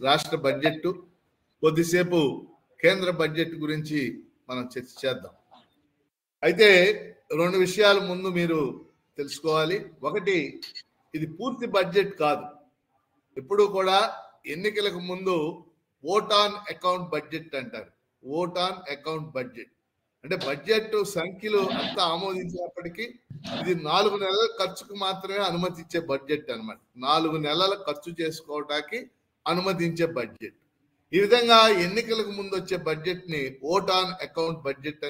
రాష్ట్ర బడ్జెట్, కొద్దిసేపు కేంద్ర బడ్జెట్ గురించి మనం చర్చ చేద్దాం. అయితే రెండు విషయాలు ముందు మీరు తెలుసుకోవాలి. ఒకటి, ఇది పూర్తి బడ్జెట్ కాదు. ఎప్పుడు కూడా ఎన్నికలకు ముందు ఓట్ ఆన్ అకౌంట్ బడ్జెట్ అంటారు. ఓట్ ఆన్ అకౌంట్ బడ్జెట్ అంటే బడ్జెట్ సంఖ్యలు అంతా ఆమోదించినప్పటికీ ఇది 4 నెలల ఖర్చుకు మాత్రమే అనుమతించే బడ్జెట్ అన్నమాట. 4 నెలల ఖర్చు చేసుకోవడానికి అనుమతించే బడ్జెట్. ఈ విధంగా ఎన్నికలకు ముందు వచ్చే బడ్జెట్ ని ఓట్ ఆన్ అకౌంట్ బడ్జెట్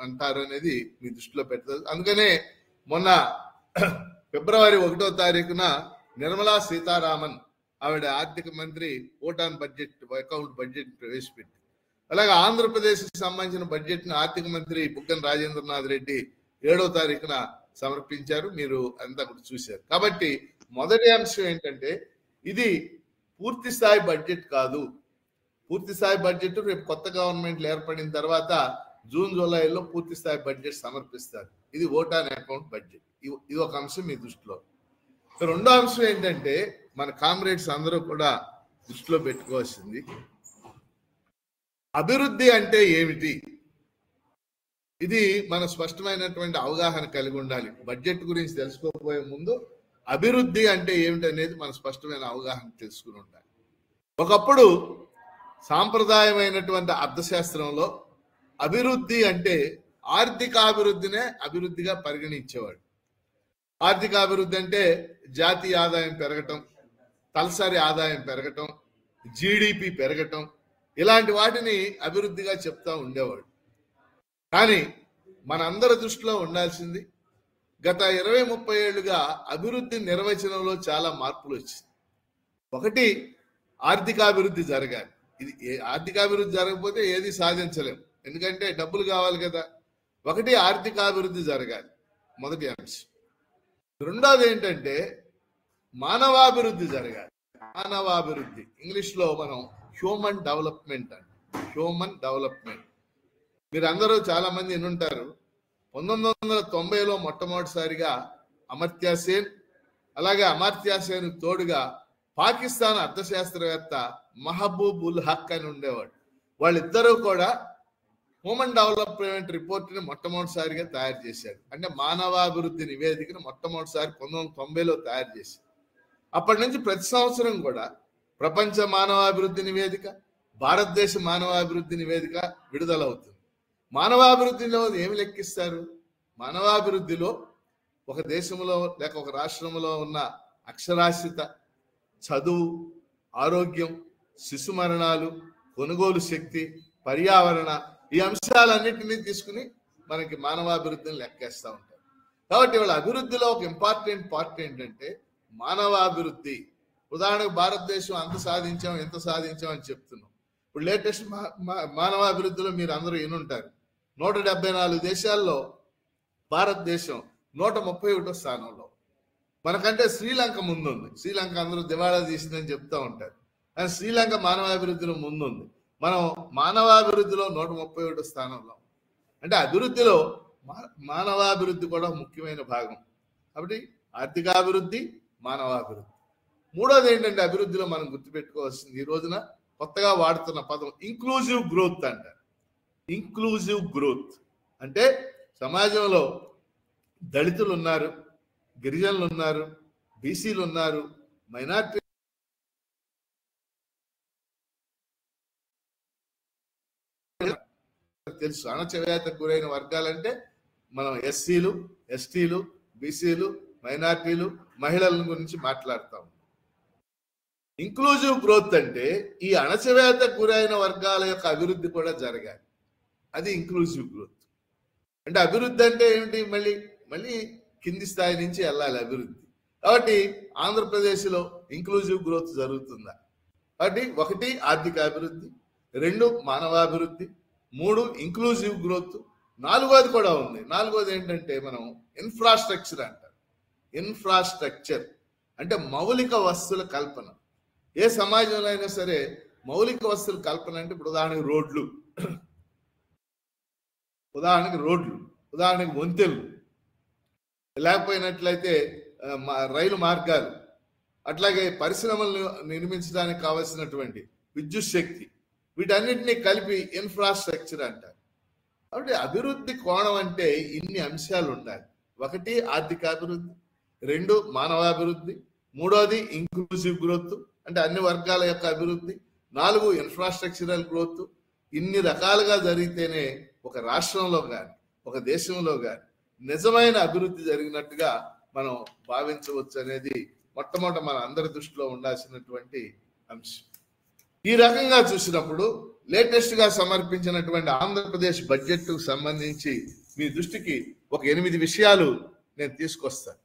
అంటారు అనేది మీ దృష్టిలో పెడతారు. అందుకనే మొన్న ఫిబ్రవరి 1వ తారీఖున నిర్మలా సీతారామన్ ఆవిడ ఆర్థిక మంత్రి vote on budget account budget ప్రవేశపెట్టి, అలాగే ఆంధ్రప్రదేశ్కి సంబంధించిన బడ్జెట్ ని ఆర్థిక మంత్రి బుగ్గన రాజేంద్రనాథ్ రెడ్డి 7వ తారీఖున సమర్పించారు. మీరు అంతా కూడా చూశారు. కాబట్టి మొదటి అంశం ఏంటంటే ఇది పూర్తి స్థాయి బడ్జెట్ కాదు. పూర్తి స్థాయి బడ్జెట్ రేపు కొత్త గవర్నమెంట్లు ఏర్పడిన తర్వాత జూన్ జూలైలో పూర్తి స్థాయి బడ్జెట్ సమర్పిస్తారు. ఇది ఓట్ ఆన్ అకౌంట్ బడ్జెట్. ఇది ఒక అంశం మీ దృష్టిలో. రెండో అంశం ఏంటంటే మన కామ్రేడ్స్ అందరూ కూడా దృష్టిలో పెట్టుకోవాల్సింది, అభివృద్ధి అంటే ఏమిటి? ఇది మన స్పష్టమైనటువంటి అవగాహన కలిగి ఉండాలి. బడ్జెట్ గురించి తెలుసుకోబోయే ముందు అభివృద్ధి అంటే ఏమిటి అనేది మన స్పష్టమైన అవగాహన తెలుసుకుని ఉండాలి. ఒకప్పుడు సాంప్రదాయమైనటువంటి అర్థశాస్త్రంలో అభివృద్ధి అంటే ఆర్థికాభివృద్ధినే అభివృద్ధిగా పరిగణించేవాడు. ఆర్థికాభివృద్ధి అంటే జాతీయ ఆదాయం పెరగటం, తలసరి ఆదాయం పెరగటం, జీడిపి పెరగటం, ఇలాంటి వాటిని అభివృద్ధిగా చెప్తా ఉండేవాడు. కానీ మనందరి దృష్టిలో ఉండాల్సింది, గత 20-30 ఏళ్లుగా అభివృద్ధి నిర్వచనంలో చాలా మార్పులు వచ్చింది. ఒకటి, ఆర్థికాభివృద్ధి జరగాలి. ఇది ఆర్థికాభివృద్ధి జరగకపోతే ఏది సాధించలేము, ఎందుకంటే డబ్బులు కావాలి కదా. ఒకటి, ఆర్థికాభివృద్ధి జరగాలి, మొదటి అంశం. రెండోది ఏంటంటే మానవాభివృద్ధి జరగాలి. మానవాభివృద్ధి ఇంగ్లీష్లో మనం హ్యూమన్ డెవలప్మెంట్ అంట. హ్యూమన్ డెవలప్మెంట్ మీరు అందరూ చాలా మంది వినుంటారు. 1990లో మొట్టమొదటిసారిగా అమర్త్య సేన్, అలాగే అమర్త్య సేన్ తోడుగా పాకిస్తాన్ అర్థశాస్త్రవేత్త మహబూబ్ ఉల్ హక్ అని ఉండేవాడు. వాళ్ళిద్దరూ కూడా హ్యూమన్ డెవలప్మెంట్ రిపోర్ట్ని మొట్టమొదటిసారిగా తయారు చేశారు. అంటే మానవాభివృద్ధి నివేదికను మొట్టమొదటిసారి 1990లో తయారు చేశారు. అప్పటి నుంచి ప్రతి సంవత్సరం కూడా ప్రపంచ మానవాభివృద్ధి నివేదిక, భారతదేశ మానవాభివృద్ధి నివేదిక విడుదలవుతుంది. మానవాభివృద్ధిలో ఏమి లెక్కిస్తారు? మానవాభివృద్ధిలో ఒక దేశంలో లేక ఒక రాష్ట్రంలో ఉన్న అక్షరాస్యత, చదువు, ఆరోగ్యం, శిశు మరణాలు, కొనుగోలు శక్తి, పర్యావరణ, ఈ అంశాలన్నింటినీ తీసుకుని మనకి మానవాభివృద్ధిని లెక్కేస్తూ ఉంటారు. కాబట్టి వాళ్ళ అభివృద్ధిలో ఒక ఇంపార్టెంట్ పార్ట్ ఏంటంటే మానవాభివృద్ధి. ఉదాహరణకు భారతదేశం అంత సాధించాం ఎంత సాధించాం అని చెప్తున్నాం. ఇప్పుడు లేటెస్ట్ మానవాభివృద్ధిలో మీరు అందరూ వినుంటారు, 174 దేశాల్లో భారతదేశం 131వ స్థానంలో. మనకంటే శ్రీలంక ముందుంది. శ్రీలంక అందరూ దివాళా తీసిందని చెప్తూ ఉంటారు, కానీ శ్రీలంక మానవాభివృద్ధిలో ముందుంది. మనం మానవాభివృద్ధిలో 131వ స్థానంలో. అంటే అభివృద్ధిలో మానవాభివృద్ధి కూడా ముఖ్యమైన భాగం. కాబట్టి ఆర్థికాభివృద్ధి, మానవాభివృద్ధి. మూడోది ఏంటంటే అభివృద్ధిలో మనం గుర్తుపెట్టుకోవాల్సింది, ఈ రోజున కొత్తగా వాడుతున్న పదం ఇంక్లూజివ్ గ్రోత్ అంటారు. ఇంక్లూజివ్ గ్రోత్ అంటే సమాజంలో దళితులు ఉన్నారు, గిరిజనులు ఉన్నారు, బీసీలు ఉన్నారు, మైనార్టీ తెలుసు. అణచివేతకు గురైన వర్గాలంటే మనం ఎస్సీలు, ఎస్టీలు, బీసీలు, మైనార్టీలు, మహిళల గురించి మాట్లాడతాం. ఇంక్లూజివ్ గ్రోత్ అంటే ఈ అణచివేతకు గురైన వర్గాల యొక్క అభివృద్ధి కూడా జరగాలి. అది ఇంక్లూజివ్ గ్రోత్. అంటే అభివృద్ధి అంటే ఏమిటి? మళ్ళీ కింది స్థాయి నుంచి వెళ్ళాలి అభివృద్ధి. కాబట్టి ఆంధ్రప్రదేశ్లో ఇంక్లూజివ్ గ్రోత్ జరుగుతుందా? కాబట్టి 1 ఆర్థిక అభివృద్ధి, 2 మానవాభివృద్ధి, 3 ఇంక్లూజివ్ గ్రోత్, 4వది కూడా ఉంది. 4వది ఏంటంటే మనం ఇన్ఫ్రాస్ట్రక్చర్ అంటారు. ఇన్ఫ్రాస్ట్రక్చర్ అంటే మౌలిక వస్తువుల కల్పన. ఏ సమాజంలో అయినా సరే మౌలిక వస్తువుల కల్పన అంటే ఇప్పుడు ఉదాహరణకు రోడ్లు, ఉదాహరణకు వంతెనలు, లేకపోయినట్లయితే రైలు మార్గాలు, అట్లాగే పరిశ్రమలను నిర్మించడానికి కావలసినటువంటి విద్యుత్ శక్తి, వీటన్నిటినీ కలిపి ఇన్ఫ్రాస్ట్రక్చర్ అంటారు. కాబట్టి అభివృద్ధి కోణం అంటే ఇన్ని అంశాలు ఉండాలి. ఒకటి ఆర్థిక అభివృద్ధి, రెండు మానవాభివృద్ధి, మూడోది ఇంక్లూజివ్ గ్రోత్ అంటే అన్ని వర్గాల యొక్క అభివృద్ధి, నాలుగు ఇన్ఫ్రాస్ట్రక్చరల్ గ్రోత్. ఇన్ని రకాలుగా జరిగితేనే ఒక రాష్ట్రంలో కానీ ఒక దేశంలో కానీ నిజమైన అభివృద్ధి జరిగినట్టుగా మనం భావించవచ్చు అనేది మొట్టమొదట మన అందరి దృష్టిలో ఉండాల్సినటువంటి అంశం. ఈ రకంగా చూసినప్పుడు లేటెస్ట్ గా సమర్పించినటువంటి ఆంధ్రప్రదేశ్ బడ్జెట్ కు సంబంధించి మీ దృష్టికి ఒక 8 విషయాలు నేను తీసుకొస్తాను.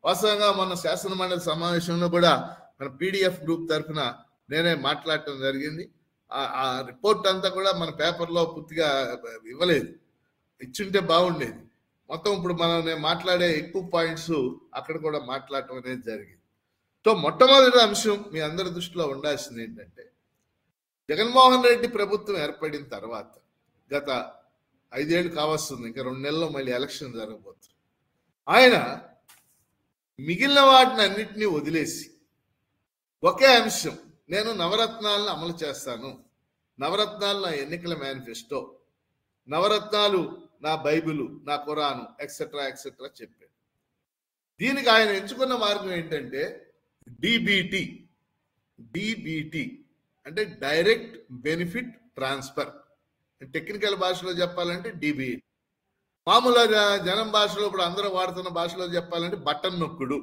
వాస్తవంగా మొన్న శాసన మండలి సమావేశంలో కూడా మన PDF గ్రూప్ తరఫున నేనే మాట్లాడటం జరిగింది. ఆ రిపోర్ట్ అంతా కూడా మన పేపర్లో పూర్తిగా ఇవ్వలేదు, ఇచ్చుంటే బాగుండేది. మొత్తం ఇప్పుడు నేను మాట్లాడే ఎక్కువ పాయింట్స్ అక్కడ కూడా మాట్లాడటం అనేది జరిగింది. సో మొట్టమొదటి అంశం మీ అందరి దృష్టిలో ఉండాల్సింది ఏంటంటే, జగన్మోహన్ రెడ్డి ప్రభుత్వం ఏర్పడిన తర్వాత గత 5 ఏళ్ళు కావస్తుంది, ఇంకా 2 నెలల్లో మళ్ళీ ఎలక్షన్ జరగబోతుంది. ఆయన మిగిలిన వాటిని అన్నింటినీ వదిలేసి ఒకే అంశం, నేను నవరత్నాలను అమలు చేస్తాను, నవరత్నాలు నా ఎన్నికల మేనిఫెస్టో, నవరత్నాలు నా బైబిలు, నా ఖురాను, ఎక్సెట్రా ఎక్సెట్రా చెప్పాడు. దీనికి ఆయన ఎంచుకున్న మార్గం ఏంటంటే డిబిటి అంటే డైరెక్ట్ బెనిఫిట్ ట్రాన్స్ఫర్, టెక్నికల్ భాషలో చెప్పాలంటే డిబిటి. మామూలుగా జనం భాషలో ఇప్పుడు అందరూ వాడుతున్న భాషలో చెప్పాలంటే బటన్ నొక్కుడు.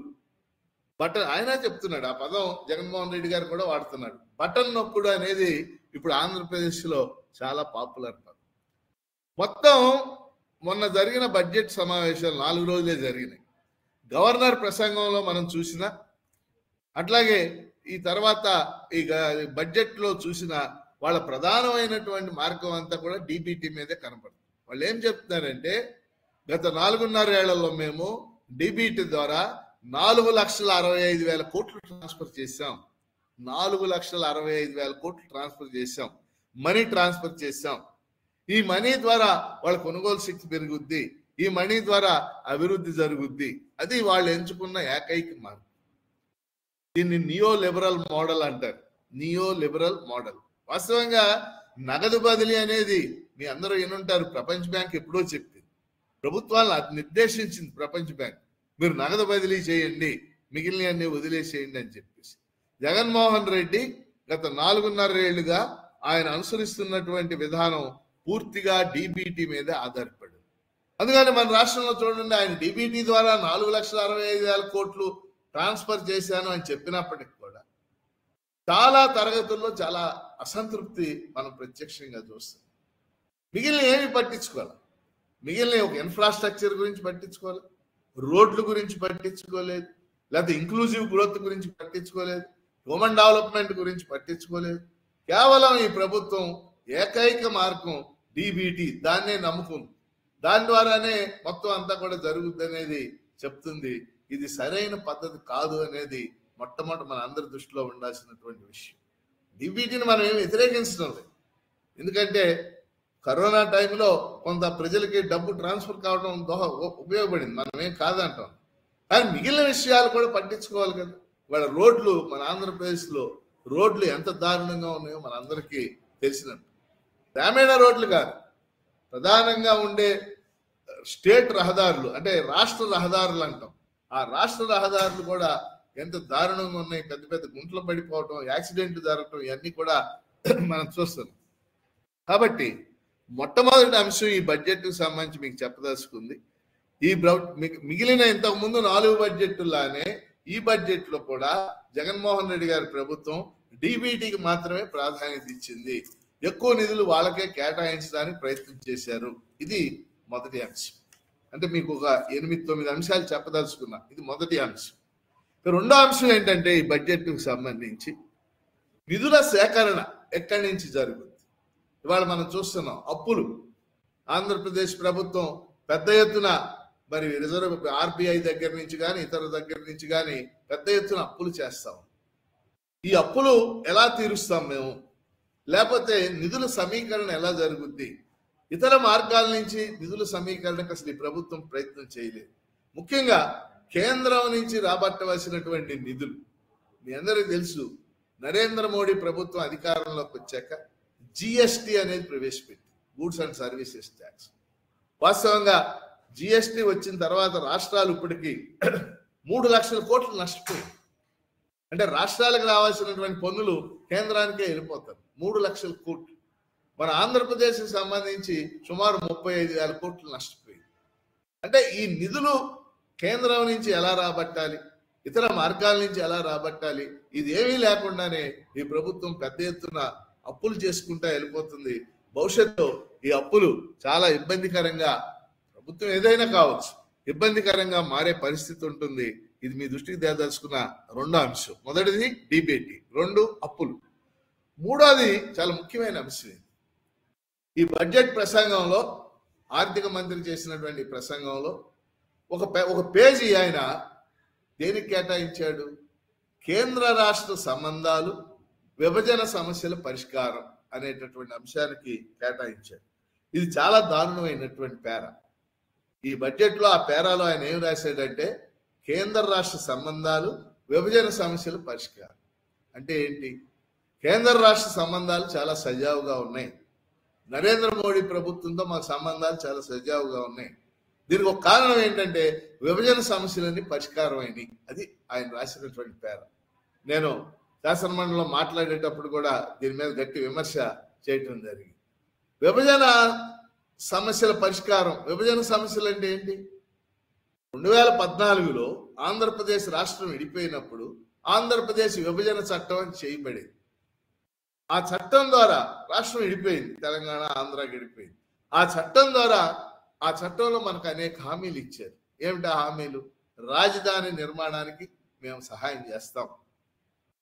ఆయన చెప్తున్నాడు, ఆ పదం జగన్మోహన్ రెడ్డి గారు కూడా వాడుతున్నాడు. బటన్ నొక్కుడు అనేది ఇప్పుడు ఆంధ్రప్రదేశ్ లో చాలా పాపులర్ పదం. మొత్తం మొన్న జరిగిన బడ్జెట్ సమావేశాలు 4 రోజులే జరిగినాయి. గవర్నర్ ప్రసంగంలో మనం చూసిన, అట్లాగే ఈ తర్వాత ఈ బడ్జెట్ లో చూసిన వాళ్ళ ప్రధానమైనటువంటి మార్గం అంతా కూడా డిబిటి మీదే కనపడుతుంది. వాళ్ళు ఏం చెప్తున్నారంటే, గత 4.5 ఏళ్లలో మేము డిబిటి ద్వారా 4,65,000 కోట్లు ట్రాన్స్ఫర్ చేశాం. 4,65,000 కోట్లు ట్రాన్స్ఫర్ చేశాం, మనీ ట్రాన్స్ఫర్ చేశాం. ఈ మనీ ద్వారా వాళ్ళ కొనుగోలు శక్తి పెరుగుద్ది, ఈ మనీ ద్వారా అభివృద్ధి జరుగుద్ది. అది వాళ్ళు ఎంచుకున్న ఏకైక మార్గం. దీన్ని నియో లిబరల్ మోడల్ అంటారు. Neo liberal model. వాస్తవంగా నగదు బదిలీ అనేది మీ అందరూ ఏనుంటారు, ప్రపంచ బ్యాంక్ ఎప్పుడో చెప్పింది, ప్రభుత్వాలను నిర్దేశించింది ప్రపంచ బ్యాంక్, మీరు నగదు బదిలీ చేయండి, మిగిలినవన్నీ వదిలేసేయండి అని చెప్పేసి. జగన్మోహన్ రెడ్డి గత 4.5 ఏళ్లుగా ఆయన అనుసరిస్తున్నటువంటి విధానం పూర్తిగా డిబిటి మీద ఆధారపడింది. అందుకని మన రాష్ట్రంలో చూడండి, ఆయన డిబిటి ద్వారా 4,65,000 కోట్లు ట్రాన్స్ఫర్ చేశాను అని చెప్పినప్పటికి కూడా చాలా తరగతుల్లో చాలా అసంతృప్తి మనం ప్రత్యక్షంగా చూస్తాం. మిగిలిన ఏమి పట్టించుకోవాలి, మిగిలిన ఒక ఇన్ఫ్రాస్ట్రక్చర్ గురించి పట్టించుకోవాలి, రోడ్ల గురించి పట్టించుకోలేదు, లేకపోతే ఇంక్లూజివ్ గ్రోత్ గురించి పట్టించుకోలేదు, హ్యూమన్ డెవలప్మెంట్ గురించి పట్టించుకోలేదు. కేవలం ఈ ప్రభుత్వం ఏకైక మార్గం డిబిటి, దాన్నే నమ్ముకుంది. దాని ద్వారానే మొత్తం అంతా కూడా జరుగుద్ది అనేది చెప్తుంది. ఇది సరైన పద్ధతి కాదు అనేది మొట్టమొదటి మన అందరి దృష్టిలో ఉండాల్సినటువంటి విషయం. డిబిటిని మనం ఏమి వ్యతిరేకించడం లేదు, ఎందుకంటే కరోనా టైంలో కొంత ప్రజలకి డబ్బు ట్రాన్స్ఫర్ కావడం ఉపయోగపడింది, మనం ఏం కాదంటాం. కానీ మిగిలిన విషయాలు కూడా పట్టించుకోవాలి కదా. వాళ్ళ రోడ్లు, మన ఆంధ్రప్రదేశ్లో రోడ్లు ఎంత దారుణంగా ఉన్నాయో మనందరికీ తెలిసినట్టు. గ్రామీణ రోడ్లు కాదు, ప్రధానంగా ఉండే స్టేట్ రహదారులు అంటే రాష్ట్ర రహదారులు అంటాం. ఆ రాష్ట్ర రహదారులు కూడా ఎంత దారుణంగా ఉన్నాయి, పెద్ద పెద్ద గుంటలు పడిపోవటం, యాక్సిడెంట్లు జరగటం, ఇవన్నీ కూడా మనం చూస్తున్నాం. కాబట్టి మొట్టమొదటి అంశం ఈ బడ్జెట్కు సంబంధించి మీకు చెప్పదలుచుకుంది. ఈ మిగిలిన ఇంతకుముందు 4 బడ్జెట్లులానే ఈ బడ్జెట్ లో కూడా జగన్మోహన్ రెడ్డి గారి ప్రభుత్వం డిబిటికి మాత్రమే ప్రాధాన్యత ఇచ్చింది. ఎక్కువ నిధులు వాళ్ళకే కేటాయించడానికి ప్రయత్నం చేశారు. ఇది మొదటి అంశం. అంటే మీకు ఒక 8-9 అంశాలు చెప్పదలుచుకున్నా. ఇది మొదటి అంశం. రెండో అంశం ఏంటంటే, ఈ బడ్జెట్కు సంబంధించి నిధుల సేకరణ ఎక్కడి నుంచి జరుగుతుంది. ఇవాళ మనం చూస్తున్నాం అప్పులు. ఆంధ్రప్రదేశ్ ప్రభుత్వం పెద్ద ఎత్తున మరి రిజర్వ్ RBI దగ్గర నుంచి కానీ ఇతర దగ్గర నుంచి కానీ పెద్ద ఎత్తున అప్పులు చేస్తాం. ఈ అప్పులు ఎలా తీరుస్తాం మేము, లేకపోతే నిధుల సమీకరణ ఎలా జరుగుద్ది, ఇతర మార్గాల నుంచి నిధుల సమీకరణకు అసలు ఈ ప్రభుత్వం ప్రయత్నం చేయలేదు. ముఖ్యంగా కేంద్రం నుంచి రాబట్టవలసినటువంటి నిధులు మీ అందరికీ తెలుసు, నరేంద్ర మోడీ ప్రభుత్వం అధికారంలోకి వచ్చాక జిఎస్టి అనేది ప్రవేశపెట్టింది, గూడ్స్ అండ్ సర్వీసెస్ ట్యాక్స్. వాస్తవంగా జిఎస్టి వచ్చిన తర్వాత రాష్ట్రాలు ఇప్పటికీ 3 లక్షల కోట్లు నష్టపోయాయి. అంటే రాష్ట్రాలకు రావాల్సినటువంటి పన్నులు కేంద్రానికే వెళ్ళిపోతారు. 3 లక్షల కోట్లు. మన ఆంధ్రప్రదేశ్కి సంబంధించి సుమారు 35,000 కోట్లు నష్టపోయింది. అంటే ఈ నిధులు కేంద్రం నుంచి ఎలా రాబట్టాలి, ఇతర మార్గాల నుంచి ఎలా రాబట్టాలి, ఇది ఏమీ లేకుండానే ఈ ప్రభుత్వం పెద్ద ఎత్తున అప్పులు చేసుకుంటా వెళ్ళిపోతుంది. భవిష్యత్తులో ఈ అప్పులు చాలా ఇబ్బందికరంగా, ప్రభుత్వం ఏదైనా కావచ్చు, ఇబ్బందికరంగా మారే పరిస్థితి ఉంటుంది. ఇది మీ దృష్టికి తేదలుచుకున్న రెండో అంశం. మొదటిది డిబిటీ, 2 అప్పులు. మూడోది చాలా ముఖ్యమైన అంశం. ఈ బడ్జెట్ ప్రసంగంలో ఆర్థిక మంత్రి చేసినటువంటి ప్రసంగంలో ఒక పేజీ ఆయన దేనికి కేటాయించాడు? కేంద్ర రాష్ట్ర సంబంధాలు, విభజన సమస్యల పరిష్కారం అనేటటువంటి అంశానికి కేటాయించాడు. ఇది చాలా దారుణమైనటువంటి పేర. ఈ బడ్జెట్లో ఆ పేరాలో ఆయన ఏం రాశాడంటే, కేంద్ర రాష్ట్ర సంబంధాలు, విభజన సమస్యల పరిష్కారం. అంటే ఏంటి? కేంద్ర రాష్ట్ర సంబంధాలు చాలా సజావుగా ఉన్నాయి. నరేంద్ర మోడీ ప్రభుత్వంతో మా సంబంధాలు చాలా సజావుగా ఉన్నాయి. దీనికి ఒక కారణం ఏంటంటే విభజన సమస్యలన్నీ పరిష్కారం అయినాయి. అది ఆయన రాసినటువంటి పేర. నేను శాసనమండలిలో మాట్లాడేటప్పుడు కూడా దీని మీద గట్టి విమర్శ చేయటం జరిగింది. విభజన సమస్యల పరిష్కారం, విభజన సమస్యలు అంటే ఏంటి? 2014లో ఆంధ్రప్రదేశ్ రాష్ట్రం విడిపోయినప్పుడు ఆంధ్రప్రదేశ్ విభజన చట్టం అని చేయబడేది. ఆ చట్టం ద్వారా రాష్ట్రం విడిపోయింది, తెలంగాణ ఆంధ్రాకి విడిపోయింది. ఆ చట్టం ద్వారా, ఆ చట్టంలో మనకు అనేక హామీలు ఇచ్చారు. ఏమిటా హామీలు? రాజధాని నిర్మాణానికి మేము సహాయం చేస్తాం,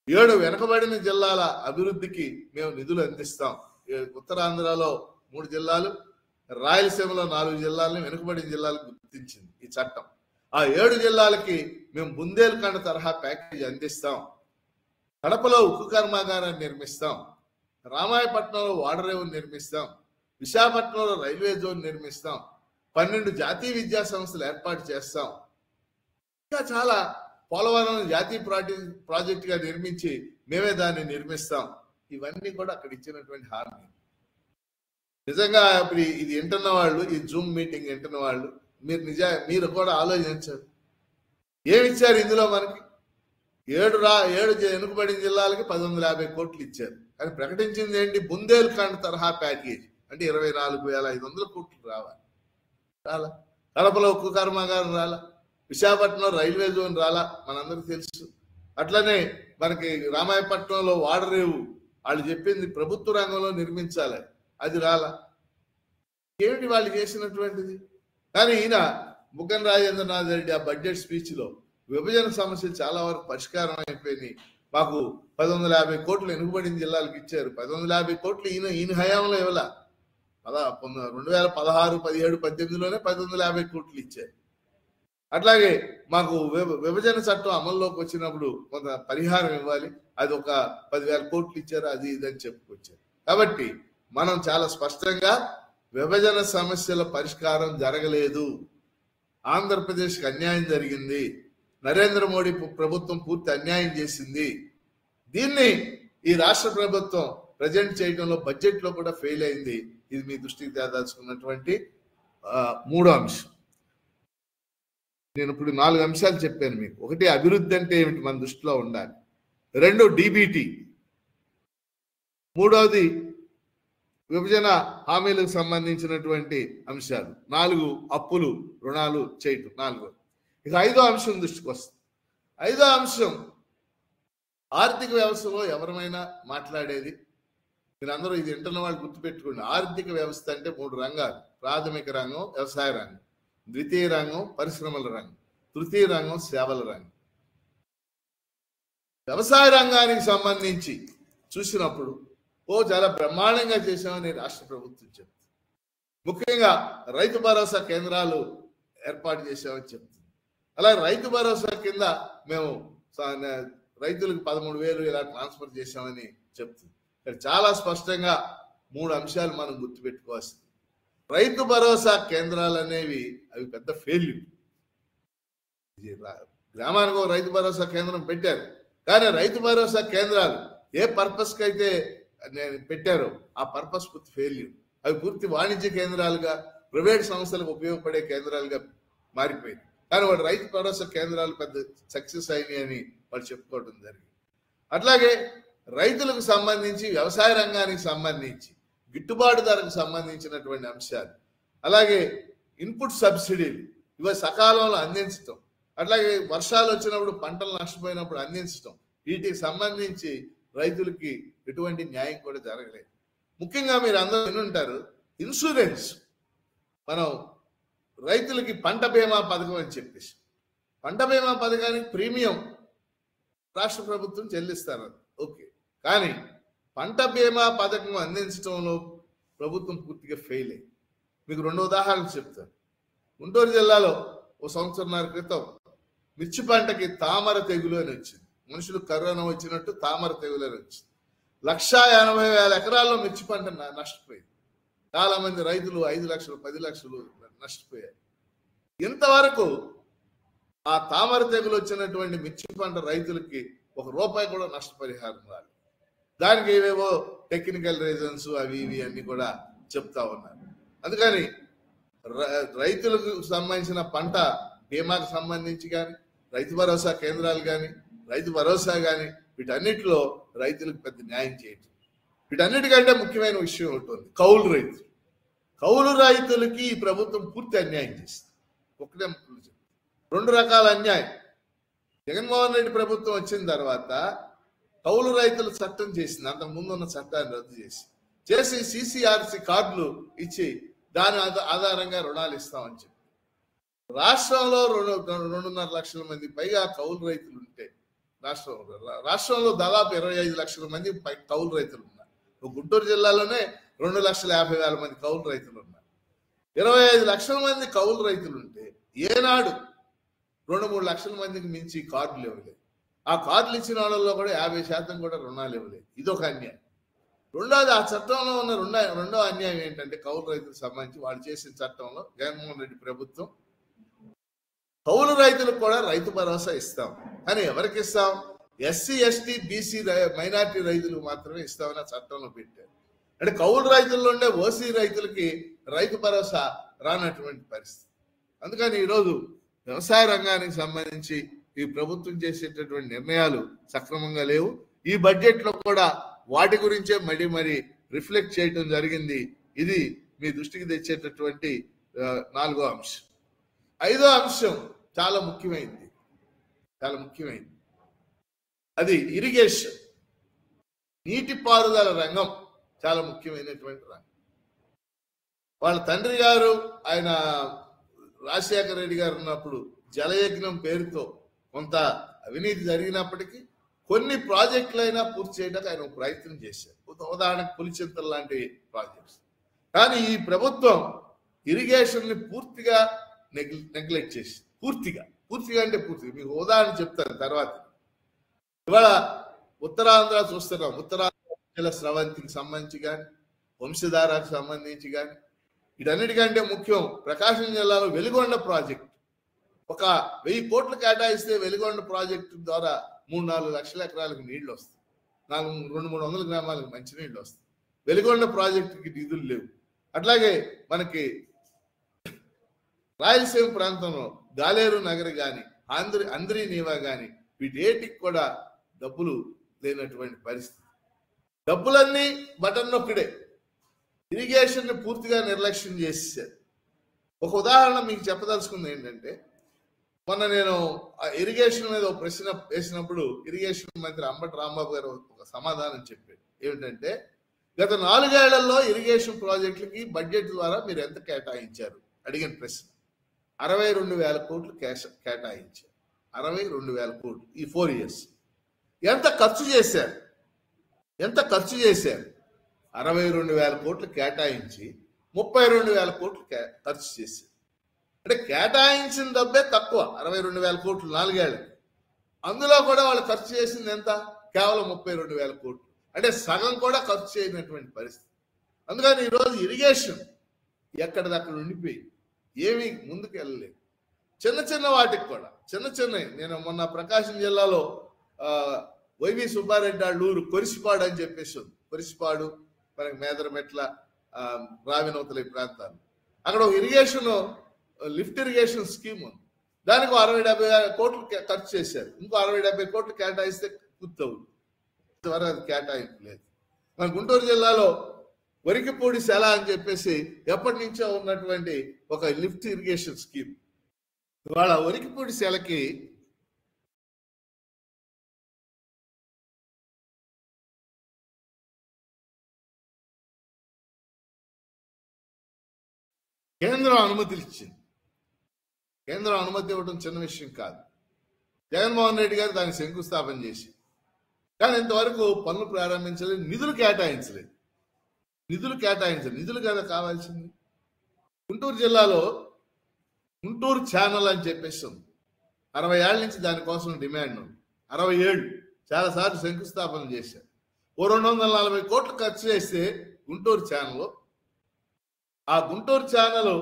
7 వెనుకబడిన జిల్లాల అభివృద్ధికి మేము నిధులు అందిస్తాం. ఉత్తరాంధ్రలో 3 జిల్లాలు, రాయలసీమలో 4 జిల్లాలని వెనుకబడిన జిల్లాలకు గుర్తించింది ఈ చట్టం. ఆ 7 జిల్లాలకి మేము బుందేల్ఖండ్ తరహా ప్యాకేజీ అందిస్తాం. కడపలో ఉక్కు కర్మాగారాన్ని నిర్మిస్తాం, రామాయపట్నంలో వాడరేవుని నిర్మిస్తాం, విశాఖపట్నంలో రైల్వే జోన్ నిర్మిస్తాం, 12 జాతీయ విద్యా సంస్థలు ఏర్పాటు చేస్తాం. ఇంకా చాలా, పోలవరం జాతీయ ప్రాజెక్టుగా నిర్మించి మేమే దాన్ని నిర్మిస్తాం. ఇవన్నీ కూడా అక్కడ ఇచ్చినటువంటి హామీ. నిజంగా ఇప్పుడు ఇది వింటున్న వాళ్ళు, ఈ జూమ్ మీటింగ్ వింటున్న వాళ్ళు, మీరు కూడా ఆలోచించారు. ఏమిచ్చారు ఇందులో? మనకి 7 వెనుకబడిన జిల్లాలకి 1150 కోట్లు ఇచ్చారు. కానీ ప్రకటించింది ఏంటి? బుందేల్ఖండ్ తరహా ప్యాకేజ్ అంటే 24,500 కోట్లు రావాలి. రాలా. కడపలో ఉక్కు కర్మాగారం రాలా, విశాఖపట్నంలో రైల్వే జోన్ రాలా, మనందరికీ తెలుసు. అట్లనే మనకి రామాయపట్నంలో వాడరేవు వాళ్ళు చెప్పింది ప్రభుత్వ రంగంలో నిర్మించాలి, అది రాలా. ఏమిటి వాళ్ళు చేసినటువంటిది? కానీ ఈయన బుగ్గన రాజేంద్రనాథ్ రెడ్డి ఆ బడ్జెట్ స్పీచ్ లో విభజన సమస్యలు చాలా వరకు పరిష్కారం అయిపోయినాయి, మాకు 1150 కోట్లు వెనుకబడిన జిల్లాలకు ఇచ్చారు. 1150 కోట్లు ఈయన హయాంలో ఇవ్వాల, 2016, 17, 18లోనే 1150 కోట్లు ఇచ్చారు. అట్లాగే మాకు విభజన చట్టం అమల్లోకి వచ్చినప్పుడు కొంత పరిహారం ఇవ్వాలి, అది ఒక 10,000 కోట్లు ఇచ్చారు, అది ఇదని చెప్పుకొచ్చారు. కాబట్టి మనం చాలా స్పష్టంగా విభజన సమస్యల పరిష్కారం జరగలేదు, ఆంధ్రప్రదేశ్కి అన్యాయం జరిగింది, నరేంద్ర మోడీ ప్రభుత్వం పూర్తి అన్యాయం చేసింది. దీన్ని ఈ రాష్ట్ర ప్రభుత్వం ప్రజెంట్ చేయడంలో బడ్జెట్ లో కూడా ఫెయిల్ అయింది. ఇది మీ దృష్టికి తేదాల్చుకున్నటువంటి మూడో అంశం. నేను ఇప్పుడు 4 అంశాలు చెప్పాను మీకు. ఒకటి, అభివృద్ధి అంటే ఏమిటి మన దృష్టిలో ఉండాలి. 2, డిబిటీ. మూడవది విభజన హామీలకు సంబంధించినటువంటి అంశాలు. 4, అప్పులు, రుణాలు చేయటం. 4. ఇక 5వ అంశం దృష్టికి వస్తుంది. 5వ అంశం, ఆర్థిక వ్యవస్థలో ఎవరమైనా మాట్లాడేది, మీరందరూ ఇది వింటున్న వాళ్ళు గుర్తుపెట్టుకోండి. ఆర్థిక వ్యవస్థ అంటే 3 రంగాలు: ప్రాథమిక రంగం వ్యవసాయ రంగం, ద్వితీయ రంగం పరిశ్రమల రంగం, తృతీయ రంగం సేవల రంగం. వ్యవసాయ రంగానికి సంబంధించి చూసినప్పుడు చాలా బ్రహ్మాండంగా చేశామని రాష్ట్ర ప్రభుత్వం చెప్తుంది. ముఖ్యంగా రైతు భరోసా కేంద్రాలు ఏర్పాటు చేశామని చెప్తుంది. అలాగే రైతు భరోసా కింద మేము రైతులకు 13,000 ఇలా ట్రాన్స్ఫర్ చేశామని చెప్తుంది. చాలా స్పష్టంగా 3 అంశాలు మనం గుర్తుపెట్టుకోవాల్సింది. రైతు భరోసా కేంద్రాలు అనేవి అవి పెద్ద ఫెయిల్యూర్. గ్రామానికి ఒక రైతు భరోసా కేంద్రం పెట్టారు, కానీ రైతు భరోసా కేంద్రాలు ఏ పర్పస్కి అయితే నేను పెట్టారో ఆ పర్పస్ పూర్తి ఫెయిల్యూర్. అవి పూర్తి వాణిజ్య కేంద్రాలుగా, ప్రైవేట్ సంస్థలకు ఉపయోగపడే కేంద్రాలుగా మారిపోయింది. కానీ వాడు రైతు భరోసా కేంద్రాలు పెద్ద సక్సెస్ అయినాయి అని వాళ్ళు చెప్పుకోవడం జరిగింది. అట్లాగే రైతులకు సంబంధించి, వ్యవసాయ రంగానికి సంబంధించి గిట్టుబాటు ధరకు సంబంధించినటువంటి అంశాలు, అలాగే ఇన్పుట్ సబ్సిడీలు ఇవి సకాలంలో అందించటం, అట్లాగే వర్షాలు వచ్చినప్పుడు పంటలు నష్టపోయినప్పుడు అందించటం, వీటికి సంబంధించి రైతులకి ఎటువంటి న్యాయం కూడా జరగలేదు. ముఖ్యంగా మీరు అందరూ వినుంటారు, ఇన్సూరెన్స్ మనం రైతులకి పంట బీమా పథకం అని చెప్పేసి, పంట బీమా పథకానికి ప్రీమియం రాష్ట్ర ప్రభుత్వం చెల్లిస్తారు, ఓకే. కానీ పంట బీమా పథకం అందించడంలో ప్రభుత్వం పూర్తిగా ఫెయిల్ అయ్యింది. మీకు 2 ఉదాహరణలు చెప్తాను. గుంటూరు జిల్లాలో ఓ సంవత్సరంన్నర క్రితం మిర్చి పంటకి తామర తెగులు అని వచ్చింది. మనుషులు కరోనా వచ్చినట్టు తామర తెగులు అని వచ్చింది. 1,80,000 ఎకరాల్లో మిర్చి పంట నష్టపోయింది. చాలా మంది రైతులు 5 లక్షలు 10 లక్షలు నష్టపోయారు. ఇంతవరకు ఆ తామర తెగులు వచ్చినటువంటి మిర్చి పంట రైతులకి ₹1 కూడా నష్టపరిహారం రాలేదు. దానికి ఏవేవో టెక్నికల్ రీజన్స్ అవి ఇవి అన్ని కూడా చెప్తా ఉన్నారు. అందుకని రైతులకు సంబంధించిన పంట బీమాకు సంబంధించి కానీ, రైతు భరోసా కేంద్రాలు కానీ, రైతు భరోసా కానీ, వీటన్నిటిలో రైతులకు పెద్ద న్యాయం చేయటం. వీటన్నిటికంటే ముఖ్యమైన విషయం ఉంటుంది, కౌలు రైతులు. కౌలు రైతులకి ఈ ప్రభుత్వం పూర్తి అన్యాయం చేస్తుంది. ఒకటే 2 రకాల అన్యాయం. జగన్మోహన్ రెడ్డి ప్రభుత్వం వచ్చిన తర్వాత కౌలు రైతుల చట్టం చేసింది. అంతకు ముందు ఉన్న చట్టాన్ని రద్దు చేసి CCRC కార్డులు ఇచ్చి దాని ఆధారంగా రుణాలు ఇస్తామని చెప్పి రాష్ట్రంలో 2.5 లక్షల మంది పైగా కౌలు రైతులు ఉంటే, రాష్ట్రంలో దాదాపు 25 లక్షల మంది కౌలు రైతులు ఉన్నారు. గుంటూరు జిల్లాలోనే 2,50,000 మంది కౌలు రైతులు ఉన్నారు. 25 లక్షల మంది కౌలు రైతులు ఉంటే ఏనాడు 2-3 లక్షల మందికి మించి కార్డులు ఇవ్వలేదు. ఆ కార్డులు ఇచ్చిన వాళ్ళలో కూడా 50% కూడా రుణాలు ఇవ్వలేదు. ఇదొక అన్యాయం. రెండోది, ఆ చట్టంలో ఉన్న రెండో అన్యాయం ఏంటంటే, కౌలు రైతులకు సంబంధించి వాళ్ళు చేసిన చట్టంలో జగన్మోహన్ రెడ్డి ప్రభుత్వం కౌలు రైతులకు కూడా రైతు భరోసా ఇస్తాం కానీ ఎవరికి ఇస్తాం? SC, ST, BC మైనార్టీ రైతులకు మాత్రమే ఇస్తామని ఆ చట్టంలో పెట్టారు. అంటే కౌలు రైతుల్లో ఉండే OC రైతులకి రైతు భరోసా రానటువంటి పరిస్థితి. అందుకని ఈరోజు వ్యవసాయ రంగానికి సంబంధించి ఈ ప్రభుత్వం చేసేటటువంటి నిర్ణయాలు సక్రమంగా లేవు. ఈ బడ్జెట్ లో కూడా వాటి గురించే మరి రిఫ్లెక్ట్ చేయడం జరిగింది. ఇది మీ దృష్టికి తెచ్చేటటువంటి 4వ అంశం. 5వ అంశం చాలా ముఖ్యమైనది. అది ఇరిగేషన్, నీటిపారుదల రంగం చాలా ముఖ్యమైనటువంటి రంగం. వాళ్ళ తండ్రి గారు ఆయన రాజశేఖర రెడ్డి గారు ఉన్నప్పుడు జలయజ్ఞం పేరుతో కొంత అవినీతి జరిగినప్పటికీ కొన్ని ప్రాజెక్టులైనా పూర్తి చేయడానికి ఆయన ప్రయత్నం చేశారు. ఉదాహరణకు పులిచింతలు లాంటి ప్రాజెక్ట్స్. కానీ ఈ ప్రభుత్వం ఇరిగేషన్ ని పూర్తిగా నెగ్లెక్ట్ చేసి, పూర్తిగా అంటే పూర్తిగా మీకు ఉదాహరణ చెప్తాను తర్వాత. ఇవాళ ఉత్తరాంధ్ర చూస్తున్నాం. ఉత్తరాంధ్ర స్రవంతికి సంబంధించి కానీ, వంశధారకు సంబంధించి కానీ, వీటన్నిటికంటే ముఖ్యం ప్రకాశం జిల్లాలో వెలిగొండ ప్రాజెక్ట్. ఒక 1000 కోట్లు కేటాయిస్తే వెలిగొండ ప్రాజెక్టు ద్వారా 3-4 లక్షల ఎకరాలకు నీళ్లు వస్తాయి. 200-300 గ్రామాలకు మంచినీళ్ళు వస్తాయి. వెలిగొండ ప్రాజెక్టుకి నిధులు లేవు. అట్లాగే మనకి రాయలసీమ ప్రాంతంలో గాలేరు నగర్ కానీ, అంద్రి నీవా కానీ, వీటేటికి కూడా డబ్బులు లేనటువంటి పరిస్థితి. డబ్బులన్నీ బటన్ నొక్కడే. ఇరిగేషన్ ని పూర్తిగా నిర్లక్ష్యం చేసేసారు. ఒక ఉదాహరణ మీకు చెప్పదలుచుకుంది ఏంటంటే, మొన్న నేను ఇరిగేషన్ మీద ఒక ప్రశ్న వేసినప్పుడు ఇరిగేషన్ మంత్రి అంబటి రాంబాబు గారు ఒక సమాధానం చెప్పారు. ఏమిటంటే, గత 4 ఏళ్లలో ఇరిగేషన్ ప్రాజెక్టులకి బడ్జెట్ ద్వారా మీరు ఎంత కేటాయించారు అడిగిన ప్రశ్న. 62,000 కోట్లు కేటాయించారు. 62,000 కోట్లు ఈ 4 years. ఎంత ఖర్చు చేశారు? 62,000 కోట్లు కేటాయించి 32,000 కోట్లు ఖర్చు చేశారు. అంటే కేటాయించిన డబ్బే తక్కువ. 62,000 కోట్లు 4 ఏళ్ళకి. అందులో కూడా వాళ్ళు ఖర్చు చేసింది ఎంత? కేవలం 32,000 కోట్లు. అంటే సగం కూడా ఖర్చు చేయనటువంటి పరిస్థితి. అందుకని ఈరోజు ఇరిగేషన్ ఎక్కడిదక్కడ ఉండిపోయి ఏమీ ముందుకు వెళ్ళలేదు. చిన్న వాటికి కూడా చిన్నవి. నేను మొన్న ప్రకాశం జిల్లాలో వైవి సుబ్బారెడ్డి వాళ్ళ ఊరు కొరిసిపాడు అని చెప్పేసి ఉంది. కొరిసిపాడు మనకి మేదరమెట్ల, రావినవతల ఈ ప్రాంతాలు. అక్కడ ఒక ఇరిగేషన్ లిఫ్ట్ ఇరిగేషన్ స్కీమ్ ఉంది. దానికి 60-70 కోట్లు ఖర్చు చేశారు. ఇంకో 60-70 కోట్లు కేటాయిస్తే పూర్తవుతుంది. ఇంతవరకు అది కేటాయింపు లేదు. మన గుంటూరు జిల్లాలో వరికిపూడి సెల అని చెప్పేసి ఎప్పటి నుంచో ఉన్నటువంటి ఒక లిఫ్ట్ ఇరిగేషన్ స్కీమ్. ఇవాళ వరికిపూడి సెలకి కేంద్రం అనుమతులు ఇచ్చింది. కేంద్రం అనుమతి ఇవ్వడం చిన్న విషయం కాదు. జగన్మోహన్ రెడ్డి గారు దాన్ని శంకుస్థాపన చేసి, కానీ ఇంతవరకు పనులు ప్రారంభించలేదు, నిధులు కేటాయించలేదు. నిధులు కదా కావాల్సింది. గుంటూరు జిల్లాలో గుంటూరు ఛానల్ అని చెప్పేసి ఉంది. 60 ఏళ్ల నుంచి దానికోసం డిమాండ్ ఉంది. 60 ఏళ్ళు చాలాసార్లు శంకుస్థాపన చేశారు. ఓ 240 కోట్లు ఖర్చు చేస్తే గుంటూరు ఛానల్, ఆ గుంటూరు ఛానల్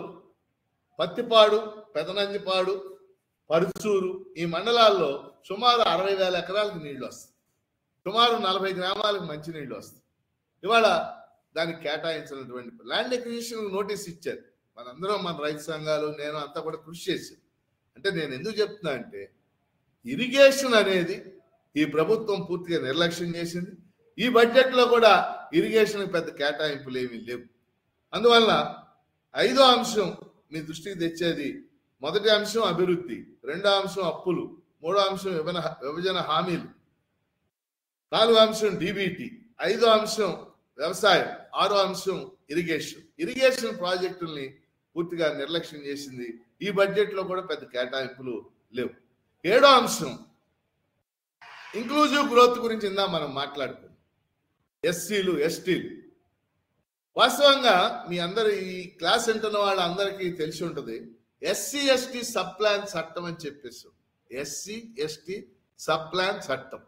పత్తిపాడు, పెదనందిపాడు, పరుచూరు ఈ మండలాల్లో సుమారు 60,000 ఎకరాలకు నీళ్లు వస్తాయి. సుమారు 40 గ్రామాలకు మంచినీళ్ళు వస్తాయి. ఇవాళ దానికి కేటాయించినటువంటి ల్యాండ్ ఎక్విజిషన్ నోటీస్ ఇచ్చారు. మనందరం, మన రైతు సంఘాలు, నేను అంతా కూడా కృషి చేశాను. అంటే నేను ఎందుకు చెప్తున్నా అంటే, ఇరిగేషన్ అనేది ఈ ప్రభుత్వం పూర్తిగా నిర్లక్ష్యం చేసింది. ఈ బడ్జెట్లో కూడా ఇరిగేషన్ పెద్ద కేటాయింపులు ఏమీ లేవు. అందువల్ల 5వ అంశం మీ దృష్టికి తెచ్చేది, మొదటి అంశం అభివృద్ధి, 2వ అంశం అప్పులు, 3వ అంశం విభజన హామీలు, 4వ అంశం డిబిటి, 5వ అంశం వ్యవసాయం, 6వ అంశం ఇరిగేషన్ ప్రాజెక్టుల్ని పూర్తిగా నిర్లక్ష్యం చేసింది. ఈ బడ్జెట్లో కూడా పెద్ద కేటాయింపులు లేవు. 7వ అంశం ఇంక్లూజివ్ గ్రోత్ గురించి ఇందా మనం మాట్లాడుకున్నాం. ఎస్సీలు, ఎస్టీలు. వాస్తవంగా మీ అందరు ఈ క్లాస్ వింటున్న వాళ్ళందరికీ తెలిసి ఉంటుంది. ఎస్సీ ఎస్టీ సబ్ ప్లాన్ చట్టం అని చెప్పేసి, ఎస్సీ ఎస్టీ సబ్ ప్లాన్ చట్టం.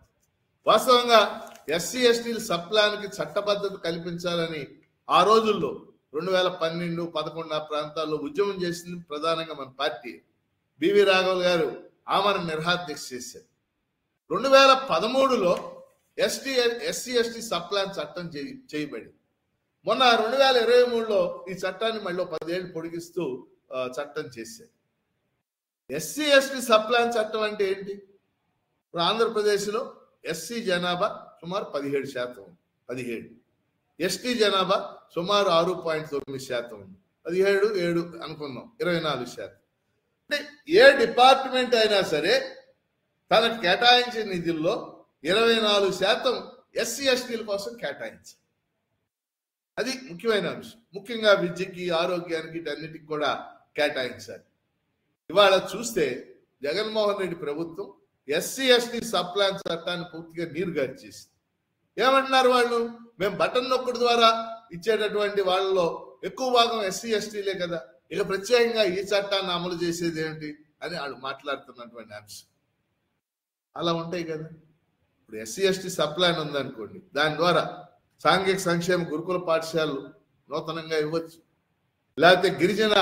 వాస్తవంగా ఎస్సీ ఎస్టీల సబ్ ప్లాన్కి చట్టబద్ధత కల్పించాలని ఆ రోజుల్లో 2012-11 ఆ ప్రాంతాల్లో ఉద్యమం చేసింది ప్రధానంగా మన పార్టీ. బివి రాఘవ్ గారు ఆమరణ నిరాహారదీక్ష చేశారు. 2013లో ఎస్సీ ఎస్టీ సబ్ ప్లాన్ చట్టం చేయబడింది. మొన్న 2023లో ఈ చట్టాన్ని మళ్ళీ 10 ఏళ్ళు పొడిగిస్తూ చట్టం చేశారు. ఎస్సీ ఎస్టీ సబ్ ప్లాన్ చట్టం అంటే ఏంటి? ఇప్పుడు ఆంధ్రప్రదేశ్లో ఎస్సీ జనాభా సుమారు 17% ఉంది. 17. ఎస్టీ జనాభా సుమారు 6.9% ఉంది. 17 అనుకుందాం, 24%. అంటే ఏ డిపార్ట్మెంట్ అయినా సరే తనకు కేటాయించే నిధుల్లో 24% ఎస్సీ ఎస్టీల కోసం కేటాయించాలి. అది ముఖ్యమైన అంశం. ముఖ్యంగా విద్యకి, ఆరోగ్యానికి, వీటన్నిటికి కూడా కేటాయించాలి. ఇవాళ చూస్తే జగన్మోహన్ రెడ్డి ప్రభుత్వం ఎస్సీ ఎస్టీ సబ్ ప్లాన్ చట్టాన్ని పూర్తిగా నీరుగార్చేసింది. ఏమంటున్నారు వాళ్ళు? మేము బటన్ నొక్కడి ద్వారా ఇచ్చేటటువంటి వాళ్ళలో ఎక్కువ భాగం ఎస్సీ ఎస్టీలే కదా, ఇక ప్రత్యేకంగా ఈ చట్టాన్ని అమలు చేసేది ఏమిటి అని వాళ్ళు మాట్లాడుతున్నటువంటి అంశం. అలా ఉంటాయి కదా. ఇప్పుడు ఎస్సీ ఎస్టీ సబ్ ప్లాన్ ఉందనుకోండి, దాని ద్వారా సాంఘిక సంక్షేమ గురుకుల పాఠశాలలు నూతనంగా ఇవ్వచ్చు, లేకపోతే గిరిజన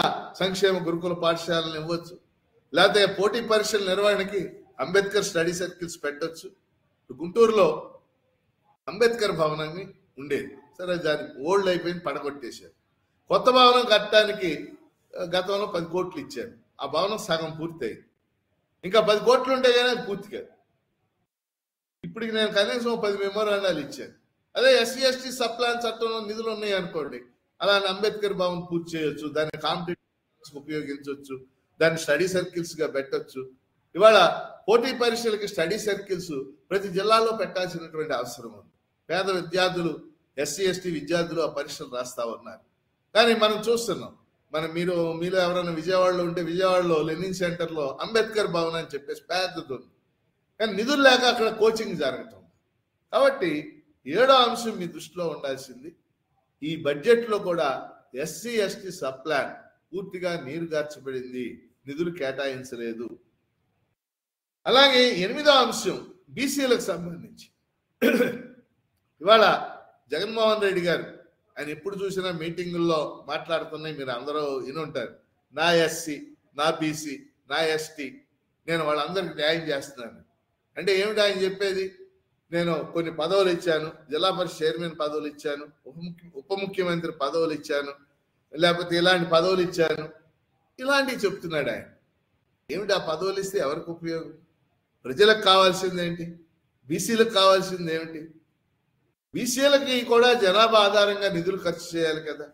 సంక్షేమ గురుకుల పాఠశాలను ఇవ్వచ్చు, లేకపోతే పోటీ పరీక్షల నిర్వహణకి అంబేద్కర్ స్టడీ సర్కిల్స్ పెట్టవచ్చు. గుంటూరులో అంబేద్కర్ భవనాన్ని ఉండేది, సరే దానికి ఓల్డ్ అయిపోయింది, పడగొట్టేశారు. కొత్త భవనం కట్టడానికి గతంలో 10 కోట్లు ఇచ్చారు. ఆ భవనం సగం పూర్తయింది. ఇంకా 10 కోట్లు ఉంటే కానీ అది పూర్తి కాదు. ఇప్పటికి నేను కనీసం 10 మెమోరాండాలు ఇచ్చాను. అదే ఎస్సీ ఎస్టీ సబ్ ప్లాన్ చట్టంలో నిధులు ఉన్నాయి అనుకోండి, అలానే అంబేద్కర్ భవన్ పూర్తి చేయొచ్చు, దాన్ని కాంపిటేటివ్ ఉపయోగించవచ్చు, దాన్ని స్టడీ సర్కిల్స్ గా పెట్టచ్చు. ఇవాళ పోటీ పరీక్షలకి స్టడీ సర్కిల్స్ ప్రతి జిల్లాలో పెట్టాల్సినటువంటి అవసరం ఉంది. పేద విద్యార్థులు, ఎస్సీ ఎస్టీ విద్యార్థులు ఆ పరీక్షలు రాస్తా ఉన్నారు. కానీ మనం చూస్తున్నాం, మీలో ఎవరైనా విజయవాడలో ఉంటే విజయవాడలో లెర్నింగ్ సెంటర్లో అంబేద్కర్ భవన్ అని చెప్పేసి పెద్దది ఉంది, కానీ నిధులు లేక అక్కడ కోచింగ్ జరగటం. కాబట్టి 7వ అంశం మీ దృష్టిలో ఉండాల్సింది, ఈ బడ్జెట్లో కూడా ఎస్సీ ఎస్టీ సబ్ ప్లాన్ పూర్తిగా నీరుగార్చబడింది, నిధులు కేటాయించలేదు. అలాగే 8వ అంశం బీసీలకు సంబంధించి. ఇవాళ జగన్మోహన్ రెడ్డి గారు ఆయన ఎప్పుడు చూసినా మీటింగుల్లో మాట్లాడుతున్నాయి, మీరు అందరూ వినుంటారు. నా ఎస్సీ, నా బీసీ, నా ఎస్టీ, నేను వాళ్ళందరికీ న్యాయం చేస్తున్నాను. అంటే ఏమిటి ఆయన చెప్పేది? నేను కొన్ని పదవులు ఇచ్చాను, జిల్లా పరిషత్ చైర్మన్ పదవులు ఇచ్చాను, ఉప ముఖ్యమంత్రి పదవులు ఇచ్చాను, లేకపోతే ఇలాంటి పదవులు ఇచ్చాను, ఇలాంటివి చెప్తున్నాడు ఆయన. ఏమిటి ఆ పదవులు ఇస్తే ఎవరికి ఉపయోగం? ప్రజలకు కావాల్సింది ఏంటి? బీసీలకు కావాల్సింది ఏమిటి? బీసీలకి కూడా జనాభా ఆధారంగా నిధులు ఖర్చు చేయాలి కదా.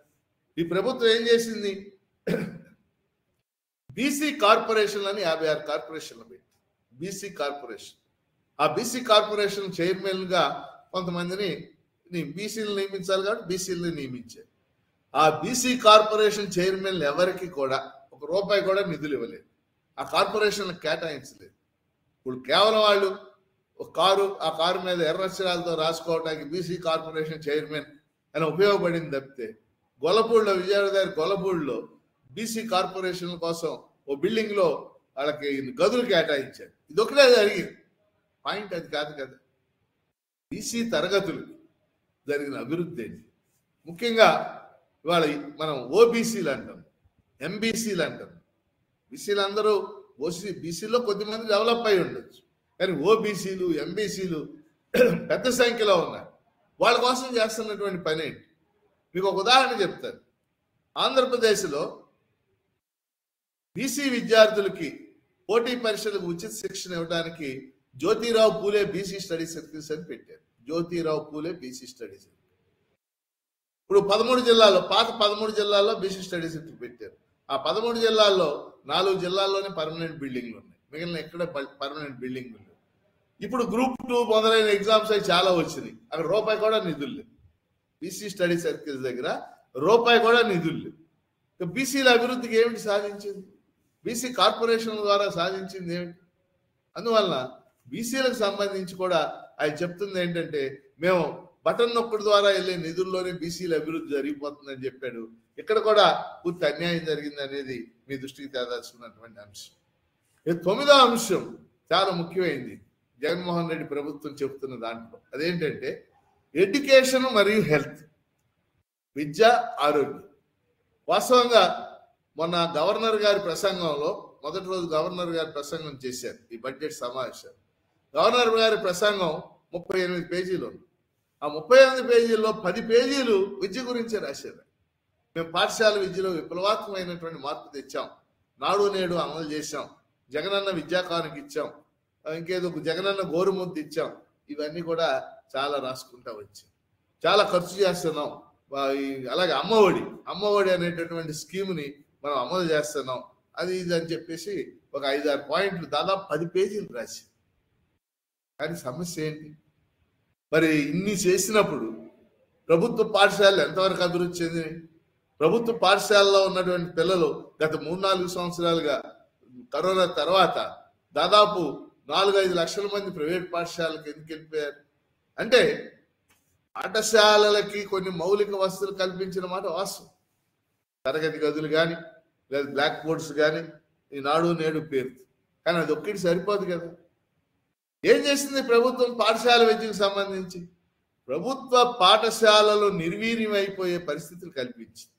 ఈ ప్రభుత్వం ఏం చేసింది? బీసీ కార్పొరేషన్లని 56 కార్పొరేషన్లు పెట్టి బీసీ కార్పొరేషన్, ఆ బీసీ కార్పొరేషన్ చైర్మన్ గా కొంతమందిని బీసీలు నియమించాలి కాబట్టి బీసీలని నియమించారు. ఆ బీసీ కార్పొరేషన్ చైర్మన్ ఎవరికి కూడా ₹1 కూడా నిధులు ఇవ్వలేదు, ఆ కార్పొరేషన్ కేటాయించలేదు. ఇప్పుడు కేవలం వాళ్ళు ఒక కారు, ఆ కారు మీద ఎర్రక్షరాలతో రాసుకోవడానికి బీసీ కార్పొరేషన్ చైర్మన్ అని ఉపయోగపడింది తప్పితే గొల్లపూడిలో, విజయవాడ గొల్లపూడిలో బీసీ కార్పొరేషన్ కోసం ఓ బిల్డింగ్ లో వాళ్ళకి గదులు కేటాయించారు. ఇది ఒకటే జరిగింది, పాయింట్ అది కాదు కదా. బీసీ తరగతులకి జరిగిన అభివృద్ధి ఏంటి? ముఖ్యంగా ఇవాళ మనం ఓబీసీలు అంటాం, ఎంబీసీలు అంటాం. బీసీలు అందరూ బీసీలో కొద్దిమంది డెవలప్ అయి ఉండొచ్చు, కానీ ఓబీసీలు, ఎంబీసీలు పెద్ద సంఖ్యలో ఉన్నారు. వాళ్ళ కోసం చేస్తున్నటువంటి పని ఏంటి? మీకు ఒక ఉదాహరణ చెప్తాను. ఆంధ్రప్రదేశ్లో బీసీ విద్యార్థులకి పోటీ పరీక్షలకు ఉచిత శిక్షణ ఇవ్వడానికి Jyotirao Phule BC study circles అని పెట్టారు. Jyotirao Phule BC study circle. ఇప్పుడు 13 జిల్లాల్లో, పాత 13 జిల్లాల్లో బీసీ స్టడీ సర్కిల్ పెట్టారు. ఆ 13 జిల్లాల్లో 4 జిల్లాల్లోనే పర్మనెంట్ బిల్డింగ్లు ఉన్నాయి, మిగిలిన ఎక్కడ పర్మనెంట్ బిల్డింగ్లు లేవు. ఇప్పుడు గ్రూప్ 2 మొదలైన ఎగ్జామ్స్ అవి చాలా వచ్చినాయి, అక్కడ ₹1 కూడా నిధులు లేవు. బీసీ స్టడీ సర్కిల్స్ దగ్గర ₹1 కూడా నిధులు లేవు. బీసీల అభివృద్ధికి ఏమిటి సాధించింది? బీసీ కార్పొరేషన్ ద్వారా సాధించింది ఏమిటి? అందువలన బీసీలకు సంబంధించి కూడా ఆయన చెప్తుంది ఏంటంటే, మేము బటన్ నొక్కడి ద్వారా వెళ్ళే నిధుల్లోనే బీసీల అభివృద్ధి జరిగిపోతుందని చెప్పాడు. ఇక్కడ కూడా పూర్తి అన్యాయం జరిగింది అనేది మీ దృష్టికి తేదాల్సినటువంటి అంశం. 9వ అంశం చాలా ముఖ్యమైనది, జగన్మోహన్ రెడ్డి ప్రభుత్వం చెప్తున్న దాంట్లో. అదేంటంటే ఎడ్యుకేషన్ మరియు హెల్త్, విద్య, ఆరోగ్యం. వాస్తవంగా మొన్న గవర్నర్ గారి ప్రసంగంలో, మొదటి రోజు గవర్నర్ గారి ప్రసంగం చేశారు ఈ బడ్జెట్ సమావేశం. గవర్నర్ గారి ప్రసంగం 38 పేజీలు ఉంది. ఆ 38 పేజీల్లో 10 పేజీలు విద్య గురించే రాశారు. మేము పాఠశాల విద్యలో విప్లవాత్మకమైనటువంటి మార్పు తెచ్చాం, నాడు నేడు అమలు చేశాం, జగనన్న విద్యాకానికి ఇచ్చాం, ఇంకేదో జగనన్న గోరుముద్ద ఇచ్చాం. ఇవన్నీ కూడా చాలా రాసుకుంటా వచ్చాం. చాలా ఖర్చు చేస్తున్నాం. అలాగే అమ్మఒడి అనేటటువంటి స్కీమ్ని మనం అమలు చేస్తున్నాం, అది ఇది అని చెప్పేసి ఒక 5-6 పాయింట్లు దాదాపు 10 పేజీలు రాసి. కానీ సమస్య ఏంటి? మరి ఇన్ని చేసినప్పుడు ప్రభుత్వ పాఠశాలలు ఎంతవరకు అభివృద్ధి చెందినాయి? ప్రభుత్వ పాఠశాలలో ఉన్నటువంటి పిల్లలు గత 3-4 సంవత్సరాలుగా కరోనా తర్వాత దాదాపు 4-5 లక్షల మంది ప్రైవేట్ పాఠశాలకు ఎందుకు వెళ్ళిపోయారు? అంటే పాఠశాలలకి కొన్ని మౌలిక వసతులు కల్పించిన మాట వాస్తవం. తరగతి గదులు కానీ, లేదా బ్లాక్ బోర్డ్స్ కానీ, ఈ నాడు నేడు పేరు. కానీ అది ఒక్కటి సరిపోదు కదా. ఏం చేసింది ప్రభుత్వం పాఠశాల విద్యకు సంబంధించి? ప్రభుత్వ పాఠశాలలు నిర్వీర్యం అయిపోయే పరిస్థితులు కల్పించింది.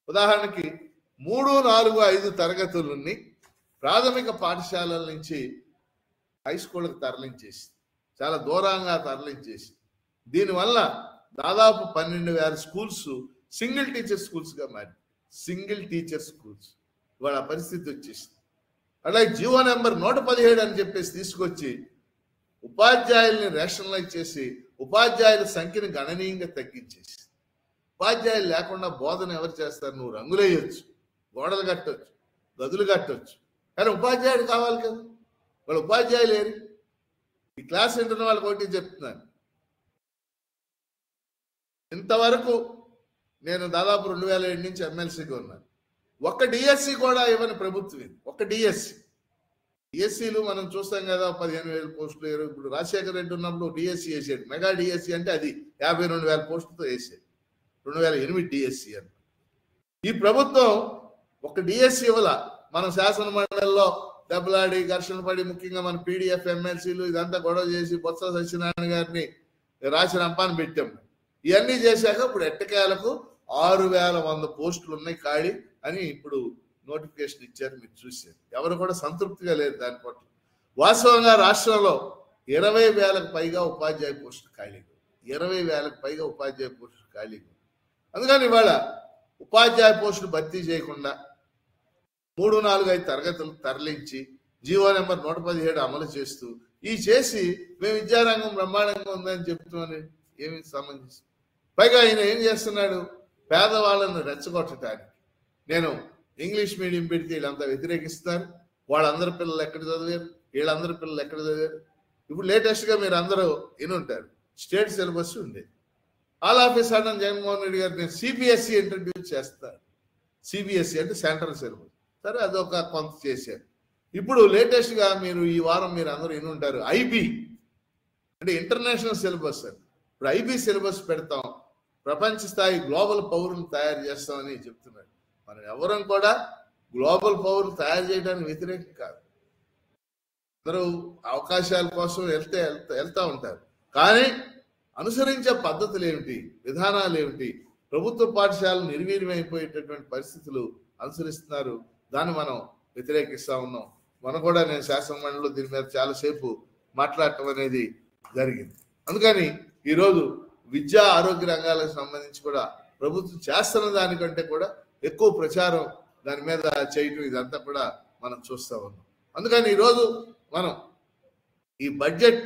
ఉదాహరణకి 3, 4, 5 తరగతులని ప్రాథమిక పాఠశాలల నుంచి హై స్కూల్కి తరలించేసి, చాలా దూరంగా తరలించేసి, దీనివల్ల దాదాపు 12,000 స్కూల్స్ సింగిల్ టీచర్ స్కూల్స్గా మారి, సింగిల్ టీచర్ స్కూల్స్ ఇవాళ పరిస్థితి వచ్చేసింది. అలాగే జీవో నెంబర్ 117 అని చెప్పేసి తీసుకొచ్చి ఉపాధ్యాయుల్ని రేషనలైజ్ చేసి ఉపాధ్యాయుల సంఖ్యను గణనీయంగా తగ్గించేసి, ఉపాధ్యాయులు లేకుండా బోధన ఎవరు చేస్తారు? నువ్వు రంగులు వేయొచ్చు, గోడలు కట్టవచ్చు, గదులు కట్టవచ్చు, కానీ ఉపాధ్యాయుడు కావాలి కదా. వాళ్ళు ఉపాధ్యాయులు లేరు. ఈ క్లాస్ వింటున్న వాళ్ళకి ఒకటి చెప్తున్నాను, ఇంతవరకు నేను దాదాపు 2007 నుంచి ఎమ్మెల్సీగా ఉన్నాను. ఒక్క డిఎస్సి కూడా ఇవ్వని ప్రభుత్వం ఇది. ఒక్క డిఎస్సీలు మనం చూస్తాం కదా, 15,000 పోస్టులు. ఇప్పుడు రాజశేఖర రెడ్డి ఉన్నప్పుడు డిఎస్సి వేసాడు, మెగా డిఎస్సి అంటే అది 52,000 పోస్టులతో వేసాడు, 2008 డిఎస్సి అని. ఈ ప్రభుత్వం ఒక డిఎస్సి ఇవ్వాల. మన శాసన మండలిలో దెబ్బలాడి ఘర్షణ పడి, ముఖ్యంగా మన పీడిఎఫ్ ఎమ్మెల్సీలు ఇదంతా గొడవ చేసి బొత్స సత్యనారాయణ గారిని రాసి రంపాన్ని పెట్టాం. ఇవన్నీ చేశాక ఇప్పుడు ఎట్టకేలకు 6,100 పోస్టులు ఉన్నాయి ఖాళీ అని ఇప్పుడు నోటిఫికేషన్ ఇచ్చారు. మీరు చూసారు. ఎవరు కూడా సంతృప్తిగా లేరు దాని పట్ల. వాస్తవంగా రాష్ట్రంలో 20,000కు పైగా ఉపాధ్యాయ పోస్టులు ఖాళీగా, 20,000కు పైగా ఉపాధ్యాయ పోస్టులు ఖాళీగా. అందుకని ఇవాళ ఉపాధ్యాయ పోస్టులు భర్తీ చేయకుండా 3, 4, 5 తరగతులు తరలించి జీవో నెంబర్ 117 అమలు చేస్తూ చేసి మేము విద్యారంగం బ్రహ్మాండంగా ఉందని చెప్తున్నామని ఏమి సంబంధించి. పైగా ఆయన ఏం చేస్తున్నాడు, పేదవాళ్ళను రెచ్చగొట్టడానికి. నేను ఇంగ్లీష్ మీడియం పెడితే వీళ్ళంతా వ్యతిరేకిస్తారు, వాళ్ళందరి పిల్లలు ఎక్కడ చదివారు, వీళ్ళందరి పిల్లలు ఎక్కడ చదివారు. ఇప్పుడు లేటెస్ట్గా మీరు అందరూ వినుంటారు, స్టేట్ సిలబస్ ఉండేది. All of A sudden Jaganmohan Reddy గారు నేను సిబిఎస్ఈ ఇంట్రడ్యూస్ చేస్తాను. సిబిఎస్ఈ అంటే సెంట్రల్ సిలబస్. సరే, అదొక కొంత చేశారు. ఇప్పుడు లేటెస్ట్గా మీరు ఈ వారం మీరు అందరూ వినుంటారు, ఐబీ అంటే ఇంటర్నేషనల్ సిలబస్ అని. ఇప్పుడు ఐబీ సిలబస్ పెడతాం, ప్రపంచ స్థాయి గ్లోబల్ పౌరులను తయారు చేస్తామని చెప్తున్నారు. మనం ఎవరం కూడా గ్లోబల్ పౌరులు తయారు చేయడానికి వ్యతిరేకం కాదు. అందరూ అవకాశాల కోసం వెళ్తా ఉంటారు. కానీ అనుసరించే పద్ధతులు ఏమిటి, విధానాలు ఏమిటి, ప్రభుత్వ పాఠశాలలు నిర్వీర్యమైపోయేటటువంటి పరిస్థితులు అనుసరిస్తున్నారు. దాన్ని మనం వ్యతిరేకిస్తా ఉన్నాం. మనం కూడా నేను శాసనమండలిలో దీని మీద చాలాసేపు మాట్లాడటం అనేది జరిగింది. అందుకని ఈరోజు విద్యా ఆరోగ్య రంగాలకు సంబంధించి కూడా ప్రభుత్వం చేస్తున్న దానికంటే కూడా ఎక్కువ ప్రచారం దాని మీద చేయటం ఇదంతా కూడా మనం చూస్తా ఉన్నాం. అందుకని ఈరోజు మనం ఈ బడ్జెట్,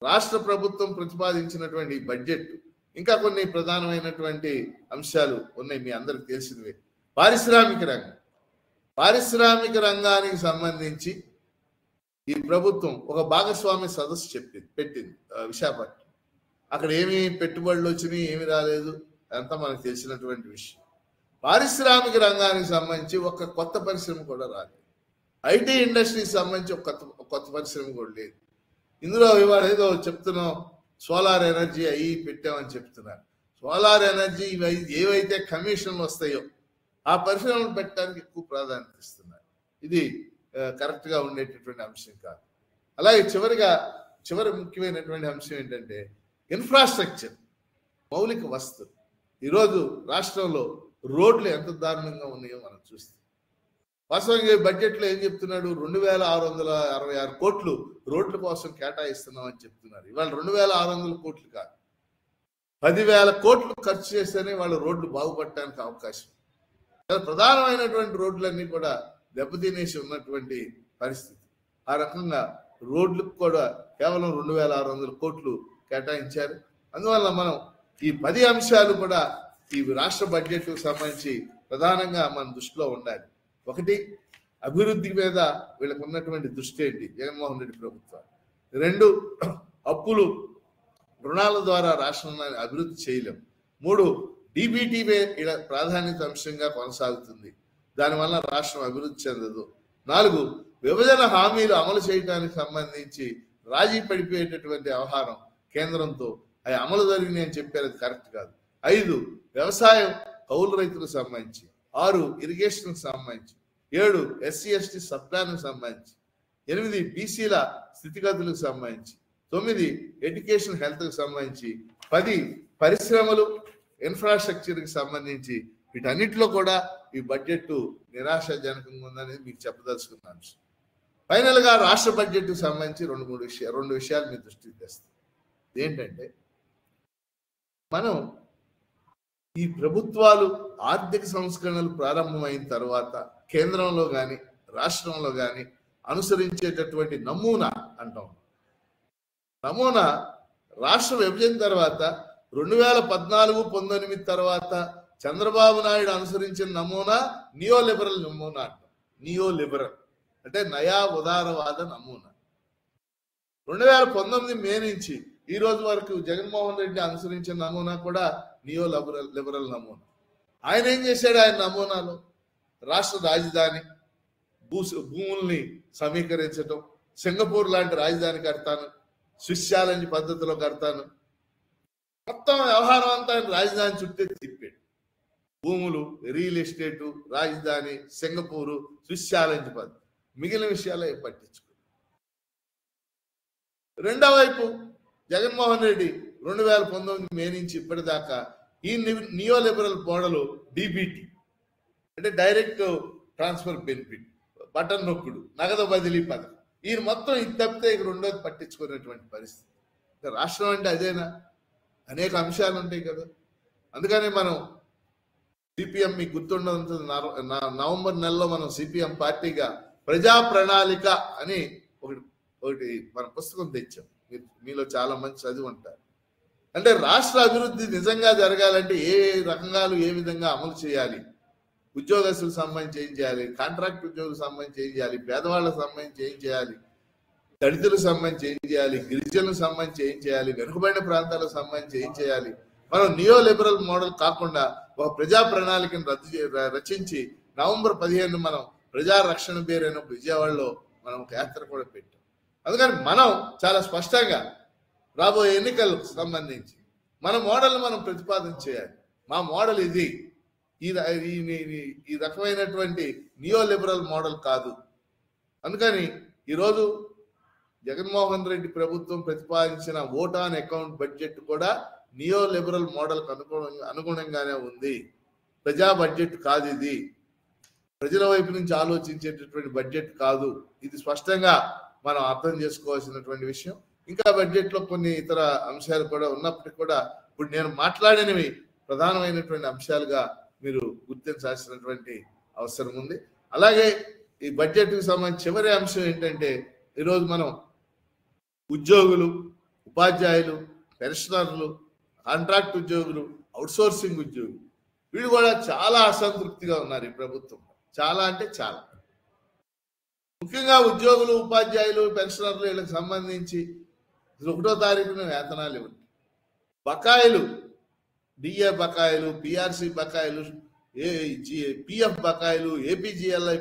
రాష్ట్ర ప్రభుత్వం ప్రతిపాదించినటువంటి బడ్జెట్ ఇంకా కొన్ని ప్రధానమైనటువంటి అంశాలు ఉన్నాయి, మీ అందరికి తెలిసినవే. పారిశ్రామిక రంగానికి సంబంధించి ఈ ప్రభుత్వం ఒక భాగస్వామ్య సదస్సు పెట్టింది విశాఖపట్నం. అక్కడ ఏమి పెట్టుబడులు వచ్చినాయి, ఏమి రాలేదు, అదంతా మనకు తెలిసినటువంటి విషయం. పారిశ్రామిక రంగానికి సంబంధించి ఒక కొత్త పరిశ్రమ కూడా రాలేదు. ఐటీ ఇండస్ట్రీకి సంబంధించి ఒక కొత్త పరిశ్రమ కూడా లేదు. ఇందులో ఇవాళ ఏదో చెప్తున్నాం, సోలార్ ఎనర్జీ అవి పెట్టామని చెప్తున్నారు. సోలార్ ఎనర్జీ ఏవైతే కమిషన్లు వస్తాయో ఆ పరిశ్రమలు పెట్టడానికి ఎక్కువ ప్రాధాన్యత ఇస్తున్నారు. ఇది కరెక్ట్గా ఉండేటటువంటి అంశం కాదు. అలాగే చివరి ముఖ్యమైనటువంటి అంశం ఏంటంటే ఇన్ఫ్రాస్ట్రక్చర్, మౌలిక వస్తువులు. ఈరోజు రాష్ట్రంలో రోడ్లు ఎంత దారుణంగా ఉన్నాయో మనం చూస్తాం. వాస్తవంగా బడ్జెట్లో ఏం చెప్తున్నాడు, 2,666 కోట్లు రోడ్ల కోసం కేటాయిస్తున్నామని చెప్తున్నారు. ఇవాళ 2,600 కోట్లు కాదు, 10,000 కోట్లు ఖర్చు చేస్తేనే వాళ్ళు రోడ్లు బాగుపడటానికి అవకాశం. ప్రధానమైనటువంటి రోడ్లన్నీ కూడా దెబ్బతినేసి ఉన్నటువంటి పరిస్థితి. ఆ రకంగా రోడ్లకు కూడా కేవలం 2,600 కోట్లు కేటాయించారు. అందువల్ల మనం ఈ 10 అంశాలు కూడా ఈ రాష్ట్ర బడ్జెట్కు సంబంధించి ప్రధానంగా మన దృష్టిలో ఉండాలి. ఒకటి, అభివృద్ధి మీద వీళ్ళకు ఉన్నటువంటి దృష్టి ఏంటి జగన్మోహన్ రెడ్డి ప్రభుత్వం. 2, అప్పులు రుణాల ద్వారా రాష్ట్రాన్ని అభివృద్ధి చేయలేం. 3, DBT ప్రాధాన్యత అంశంగా కొనసాగుతుంది, దానివల్ల రాష్ట్రం అభివృద్ధి చెందదు. 4, విభజన హామీలు అమలు చేయడానికి సంబంధించి రాజీ పడిపోయేటటువంటి వ్యవహారం కేంద్రంతో అవి అమలు జరిగినాయి అని చెప్పారు, అది కరెక్ట్ కాదు. 5, వ్యవసాయం కౌలు రైతులకు సంబంధించి. 6, ఇరిగేషన్కి సంబంధించి. 7, SC/ST సప్లాన్కు సంబంధించి. 8, బీసీల స్థితిగతులకు సంబంధించి. 9, ఎడ్యుకేషన్ హెల్త్కి సంబంధించి. 10, పరిశ్రమలు ఇన్ఫ్రాస్ట్రక్చర్కి సంబంధించి. వీటన్నిటిలో కూడా ఈ బడ్జెట్ నిరాశాజనకంగా ఉందనేది మీకు చెప్పదలుచుకున్న అంశం. ఫైనల్గా రాష్ట్ర బడ్జెట్కి సంబంధించి రెండు విషయాలు మీ దృష్టికి తెస్తాం. ఏంటంటే, మనం ఈ ప్రభుత్వాలు ఆర్థిక సంస్కరణలు ప్రారంభమైన తర్వాత కేంద్రంలో కానీ రాష్ట్రంలో కానీ అనుసరించేటటువంటి నమూనా అంటాం. నమూనా రాష్ట్ర విభజన తర్వాత 2014-19 తర్వాత చంద్రబాబు నాయుడు అనుసరించిన నమూనా నియోలిబరల్ నమూనా అంటాం. నియోలిబరల్ అంటే నయా ఉదారవాద నమూనా. 2019 మే నుంచి ఈ రోజు వరకు జగన్మోహన్ రెడ్డి అనుసరించిన నమూనా కూడా లిబరల్ నమూనా. ఆయన ఏం చేశాడు, ఆయన నమూనాలో రాష్ట్ర రాజధాని భూముల్ని సమీకరించడం, సింగపూర్ లాంటి రాజధాని కడతాను, స్విస్ ఛాలెంజ్ పద్ధతిలో కడతాను, మొత్తం వ్యవహారం అంతా ఆయన రాజధాని చుట్టే తిప్పాడు. భూములు, రియల్ ఎస్టేటు, రాజధాని, సింగపూరు, స్విస్ ఛాలెంజ్ పద్ధతి, మిగిలిన విషయాలే పట్టించుకో. రెండో వైపు జగన్మోహన్ రెడ్డి 2019 మే నుంచి ఇప్పటిదాకా ఈ నియోలిబరల్ మోడల్ DBT అంటే డైరెక్ట్ ట్రాన్స్ఫర్ బెనిఫిట్, బటన్ నొక్కుడు, నగదు బదిలీ పథకం, ఈయన మొత్తం ఇది తప్పితే ఇక రెండోది పట్టించుకునేటువంటి పరిస్థితి. రాష్ట్రం అంటే అదేనా? అనేక అంశాలు ఉంటాయి కదా. అందుకని మనం సిపిఎం, మీకు గుర్తుండదు, నవంబర్ నెలలో మనం సిపిఎం పార్టీగా ప్రజా ప్రణాళిక అని ఒకటి మన పుస్తకం తెచ్చాం. మీలో చాలా మంది చదివి ఉంటారు. అంటే రాష్ట్ర అభివృద్ధి నిజంగా జరగాలంటే ఏ రకంగాలు ఏ విధంగా అమలు చేయాలి, ఉద్యోగస్తులకు సంబంధించి ఏం చేయాలి, కాంట్రాక్ట్ ఉద్యోగులకు సంబంధించి ఏం చేయాలి, పేదవాళ్ళకు సంబంధించి ఏం చేయాలి, దళితులకు సంబంధించి ఏం చేయాలి, గిరిజనులకు సంబంధించి ఏం చేయాలి, వెనుకబడిన ప్రాంతాలకు సంబంధించి ఏం చేయాలి. మనం నియో లిబరల్ మోడల్ కాకుండా ఒక ప్రజా ప్రణాళికను రచించి నవంబర్ 15 మనం ప్రజా రక్షణ పేరైన విజయవాడలో మనం ఒక యాత్ర కూడా పెట్టాం. అందుకని మనం చాలా స్పష్టంగా రాబోయే ఎన్నికలకు సంబంధించి మన మోడల్ మనం ప్రతిపాదన చేయాలి. మా మోడల్ ఇది, ఈ రకమైనటువంటి నియో లిబరల్ మోడల్ కాదు. అందుకని ఈరోజు జగన్మోహన్ రెడ్డి ప్రభుత్వం ప్రతిపాదించిన ఓట్ ఆన్ అకౌంట్ బడ్జెట్ కూడా నియో లిబరల్ మోడల్కి అనుగుణంగానే ఉంది. ప్రజా బడ్జెట్ కాదు ఇది, ప్రజల వైపు నుంచి ఆలోచించేటటువంటి బడ్జెట్ కాదు. ఇది స్పష్టంగా మనం అర్థం చేసుకోవాల్సినటువంటి విషయం. ఇంకా బడ్జెట్లో కొన్ని ఇతర అంశాలు కూడా ఉన్నప్పటికీ కూడా ఇప్పుడు నేను మాట్లాడినవి ప్రధానమైనటువంటి అంశాలుగా మీరు గుర్తించాల్సినటువంటి అవసరం ఉంది. అలాగే ఈ బడ్జెట్కి సంబంధించి చివరి అంశం ఏంటంటే, ఈరోజు మనం ఉద్యోగులు, ఉపాధ్యాయులు, పెన్షనర్లు, కాంట్రాక్ట్ ఉద్యోగులు, అవుట్సోర్సింగ్ ఉద్యోగులు, వీళ్ళు కూడా చాలా అసంతృప్తిగా ఉన్నారు ఈ ప్రభుత్వం. చాలా అంటే చాలా. ముఖ్యంగా ఉద్యోగులు, ఉపాధ్యాయులు, పెన్షనర్లు వీళ్ళకి సంబంధించి 1వ తారీఖున వేతనాలు ఇవ్వండి. బకాయిలు, డిఏ బకాయిలు, పిఆర్సి బకాయిలు, పిఎఫ్ బకాయిలు, ఏపీజీఎల్ఐ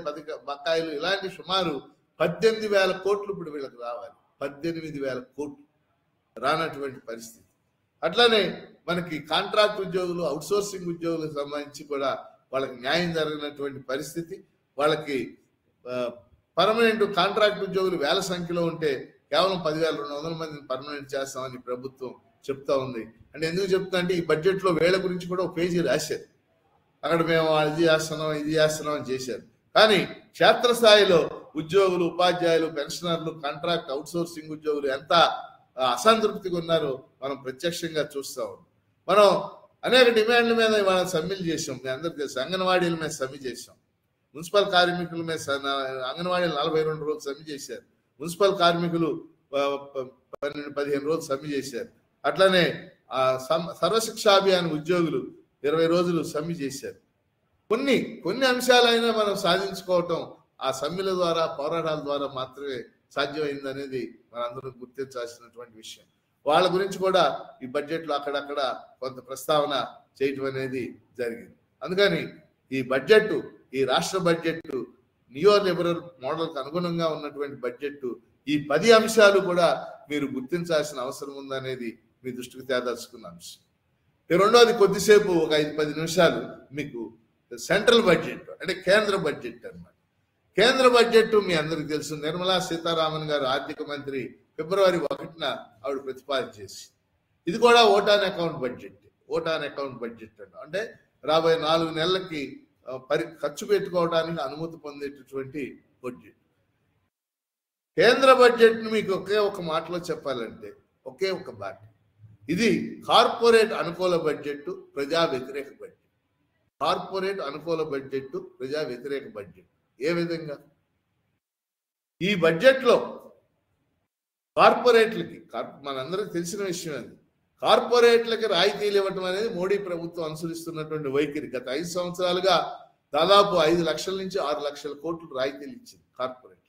బకాయిలు, ఇలాంటి సుమారు 18,000 కోట్లు ఇప్పుడు వీళ్ళకి రావాలి. 18,000 కోట్లు రానటువంటి పరిస్థితి. అట్లానే మనకి కాంట్రాక్ట్ ఉద్యోగులు, అవుట్సోర్సింగ్ ఉద్యోగులకు సంబంధించి కూడా వాళ్ళకి న్యాయం జరిగినటువంటి పరిస్థితి. వాళ్ళకి పర్మనెంట్ కాంట్రాక్ట్ ఉద్యోగులు వేల సంఖ్యలో ఉంటే కేవలం 10,200 మందిని పర్మనెంట్ చేస్తామని ప్రభుత్వం చెప్తా ఉంది. అంటే ఎందుకు చెప్తా అంటే, ఈ బడ్జెట్లో వేళ గురించి కూడా ఒక పేజీ రాశారు. అక్కడ మేము ఇది చేస్తున్నాం అని చేశారు. కానీ క్షేత్రస్థాయిలో ఉద్యోగులు, ఉపాధ్యాయులు, పెన్షనర్లు, కాంట్రాక్ట్ అవుట్సోర్సింగ్ ఉద్యోగులు ఎంత అసంతృప్తిగా ఉన్నారో మనం ప్రత్యక్షంగా చూస్తా ఉన్నాం. మనం అనేక డిమాండ్ల మీద ఇవాళ సమ్మెలు చేసాం. మీ అందరికీ తెలుసు, అంగన్వాడీల మీద సమ్మె చేసాం. మున్సిపల్ కార్మికుల మీద అంగన్వాడీలు 42 రోజులు సమ్మె చేశారు. మున్సిపల్ కార్మికులు 12-15 రోజులు సమ్మె చేశారు. అట్లానే సర్వశిక్షా అభియాన్ ఉద్యోగులు 20 రోజులు సమ్మె చేశారు. కొన్ని అంశాలైనా మనం సాధించుకోవటం ఆ సమ్మెల ద్వారా, పోరాటాల ద్వారా మాత్రమే సాధ్యమైంది అనేది మనందరం గుర్తించాల్సినటువంటి విషయం. వాళ్ళ గురించి కూడా ఈ బడ్జెట్లో అక్కడక్కడ కొంత ప్రస్తావన చేయటం అనేది జరిగింది. అందుకని ఈ బడ్జెట్, ఈ రాష్ట్ర బడ్జెట్ నియో లిబరల్ మోడల్కి అనుగుణంగా ఉన్నటువంటి బడ్జెట్, ఈ 10 అంశాలు కూడా మీరు గుర్తించాల్సిన అవసరం ఉందనేది మీ దృష్టికి తేదలుచుకున్న అంశం. రెండోది, కొద్దిసేపు ఒక 5-10 నిమిషాలు మీకు సెంట్రల్ బడ్జెట్ అంటే కేంద్ర బడ్జెట్ అన్నమాట. కేంద్ర బడ్జెట్ మీ అందరికి తెలుసు, నిర్మలా సీతారామన్ గారు ఆర్థిక మంత్రి ఫిబ్రవరి 1న ఆవిడ ప్రతిపాదన చేసి, ఇది కూడా vote on account budget. Vote on account budget అంటే రాబోయే 4 నెలలకి ఖర్చు పెట్టుకోవడానికి అనుమతి పొందేటటువంటి బడ్జెట్. కేంద్ర బడ్జెట్ ను మీకు ఒకే ఒక మాటలో చెప్పాలంటే ఒకే ఒక మాట, ఇది కార్పొరేట్ అనుకూల బడ్జెట్, ప్రజా వ్యతిరేక బడ్జెట్. కార్పొరేట్ అనుకూల బడ్జెట్, ప్రజా వ్యతిరేక బడ్జెట్. ఏ విధంగా? ఈ బడ్జెట్లో కార్పొరేట్లకి, మనందరికి తెలిసిన విషయం అది, కార్పొరేట్లకి రాయితీలు ఇవ్వటం అనేది మోడీ ప్రభుత్వం అనుసరిస్తున్నటువంటి వైఖరి. గత 5 సంవత్సరాలుగా దాదాపు 5 లక్షల నుంచి 6 లక్షల కోట్లు రాయితీలు ఇచ్చింది కార్పొరేట్.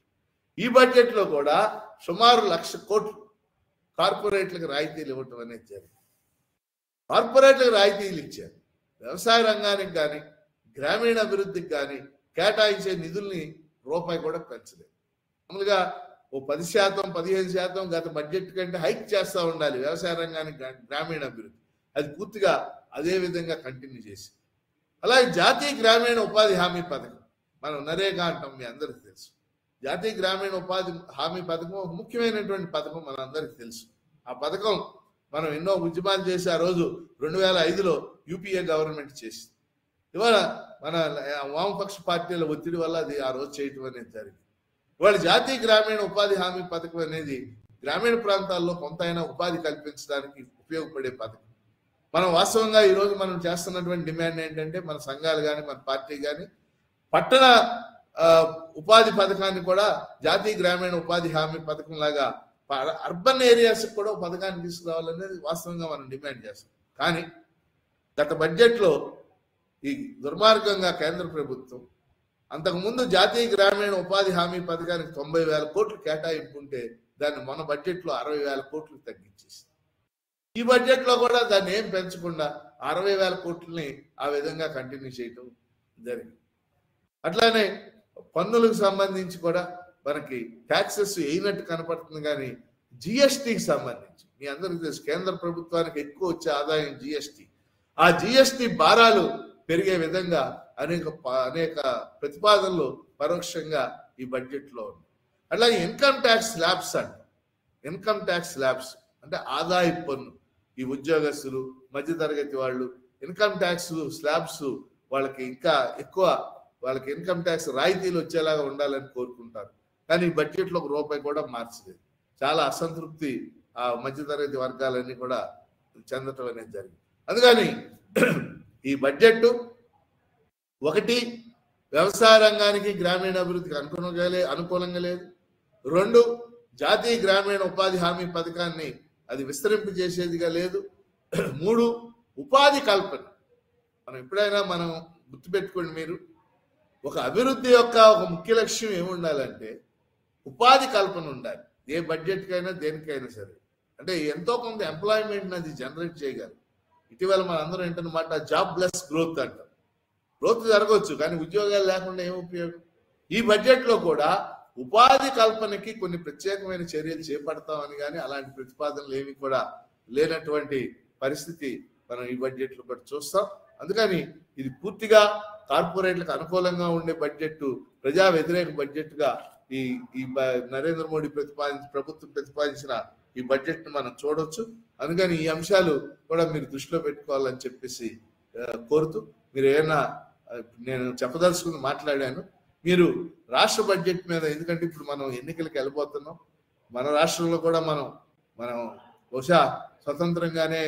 ఈ బడ్జెట్లో కూడా సుమారు 1,00,000 కోట్లు కార్పొరేట్లకు రాయితీలు ఇవ్వటం అనేది జరిగింది. కార్పొరేట్లకు రాయితీలు ఇచ్చారు. వ్యవసాయ రంగానికి కానీ, గ్రామీణ అభివృద్ధికి కానీ కేటాయించే నిధుల్ని రూపాయి కూడా పెంచలేదు. మామూలుగా ఓ 10%, 15% గత బడ్జెట్ కంటే హైక్ చేస్తూ ఉండాలి వ్యవసాయ రంగానికి, గ్రామీణ అభివృద్ధి. అది పూర్తిగా అదే విధంగా కంటిన్యూ చేసి, అలాగే జాతీయ గ్రామీణ ఉపాధి హామీ పథకం, మనం నరేగా అంటాం, మీ అందరికీ తెలుసు. జాతీయ గ్రామీణ ఉపాధి హామీ పథకం ఒక ముఖ్యమైనటువంటి పథకం, మన అందరికీ తెలుసు. ఆ పథకం మనం ఎన్నో ఉద్యమాలు చేసి ఆ రోజు 2005లో యూపీఏ గవర్నమెంట్ చేసింది. ఇవాళ మన వామపక్ష పార్టీల ఒత్తిడి వల్ల అది ఆ రోజు చేయటం అనేది జరిగింది. వాళ్ళ జాతీయ గ్రామీణ ఉపాధి హామీ పథకం అనేది గ్రామీణ ప్రాంతాల్లో కొంతైనా ఉపాధి కల్పించడానికి ఉపయోగపడే పథకం. మనం వాస్తవంగా ఈరోజు మనం చేస్తున్నటువంటి డిమాండ్ ఏంటంటే మన సంఘాలు కానీ మన పార్టీ కానీ పట్టణ ఉపాధి పథకాన్ని కూడా జాతీయ గ్రామీణ ఉపాధి హామీ పథకం లాగా అర్బన్ ఏరియాస్ కూడా పథకాన్ని తీసుకురావాలనేది వాస్తవంగా మనం డిమాండ్ చేస్తాం. కానీ గత బడ్జెట్లో ఈ దుర్మార్గంగా కేంద్ర ప్రభుత్వం అంతకుముందు జాతీయ గ్రామీణ ఉపాధి హామీ పథకానికి 90,000 కోట్లు కేటాయింపు ఉంటే దాన్ని మన బడ్జెట్లో 60,000 కోట్లు తగ్గించేసి ఈ బడ్జెట్లో కూడా దాన్ని ఏం పెంచకుండా 60,000 కోట్లని ఆ విధంగా కంటిన్యూ చేయటం జరిగింది. అట్లానే పన్నులకు సంబంధించి కూడా మనకి ట్యాక్సెస్ వేయినట్టు కనపడుతుంది. కానీ జిఎస్టికి సంబంధించి మీ అందరికీ తెలుసు, కేంద్ర ప్రభుత్వానికి ఎక్కువ వచ్చే ఆదాయం జిఎస్టి. ఆ జిఎస్టి భారాలు పెరిగే విధంగా అనేక ప్రతిపాదనలు పరోక్షంగా ఈ బడ్జెట్లో ఉన్నాయి. అట్లాగే income tax slabs income tax slabs అంటే ఆదాయ పన్ను, ఈ ఉద్యోగస్తులు మధ్యతరగతి వాళ్ళు ఇన్కమ్ ట్యాక్స్ స్లాబ్స్ వాళ్ళకి ఇంకా ఎక్కువ వాళ్ళకి ఇన్కమ్ ట్యాక్స్ రాయితీలు వచ్చేలాగా ఉండాలని కోరుకుంటారు. కానీ ఈ బడ్జెట్లో ₹1 కూడా మార్చలేదు. చాలా అసంతృప్తి ఆ మధ్యతరగతి వర్గాలన్నీ కూడా చెందటం అనేది జరిగింది. అందుకని ఈ బడ్జెట్ ఒకటి వ్యవసాయ రంగానికి గ్రామీణ అభివృద్ధికి అనుకూలంగా లేదు. 2 జాతీయ గ్రామీణ ఉపాధి హామీ పథకాన్ని అది విస్తరింపజేసేదిగా లేదు. 3 ఉపాధి కల్పన. మనం ఎప్పుడైనా మనం గుర్తుపెట్టుకోండి, మీరు ఒక అభివృద్ధి యొక్క ఒక ముఖ్య లక్ష్యం ఏముండాలంటే ఉపాధి కల్పన ఉండాలి. ఏ బడ్జెట్కైనా దేనికైనా సరే. అంటే ఎంతో కొంత ఎంప్లాయ్మెంట్ అది జనరేట్ చేయగలరు. ఇటీవల మన అందరం ఏంటన్నమాట జాబ్ ప్లస్ గ్రోత్ అంటారు. గ్రోత్ జరగవచ్చు కానీ ఉద్యోగాలు లేకుండా ఏం ఉపయోగం? ఈ బడ్జెట్లో కూడా ఉపాధి కల్పనకి కొన్ని ప్రత్యేకమైన చర్యలు చేపడతామని కానీ అలాంటి ప్రతిపాదనలు ఏమి కూడా లేనటువంటి పరిస్థితి మనం ఈ బడ్జెట్లో కూడా చూస్తాం. అందుకని ఇది పూర్తిగా కార్పొరేట్లకు అనుకూలంగా ఉండే బడ్జెట్, ప్రజా వ్యతిరేక బడ్జెట్గా ఈ నరేంద్ర మోడీ ప్రభుత్వం ప్రతిపాదించిన ఈ బడ్జెట్ను మనం చూడొచ్చు. అందుకని ఈ అంశాలు కూడా మీరు దృష్టిలో పెట్టుకోవాలని చెప్పేసి కోరుతూ, మీరు ఏమైనా నేను చెప్పదలుచుకుని మాట్లాడాను. మీరు రాష్ట్ర బడ్జెట్ మీద, ఎందుకంటే ఇప్పుడు మనం ఎన్నికలకు వెళ్ళిపోతున్నాం, మన రాష్ట్రంలో కూడా మనం బహుశా స్వతంత్రంగానే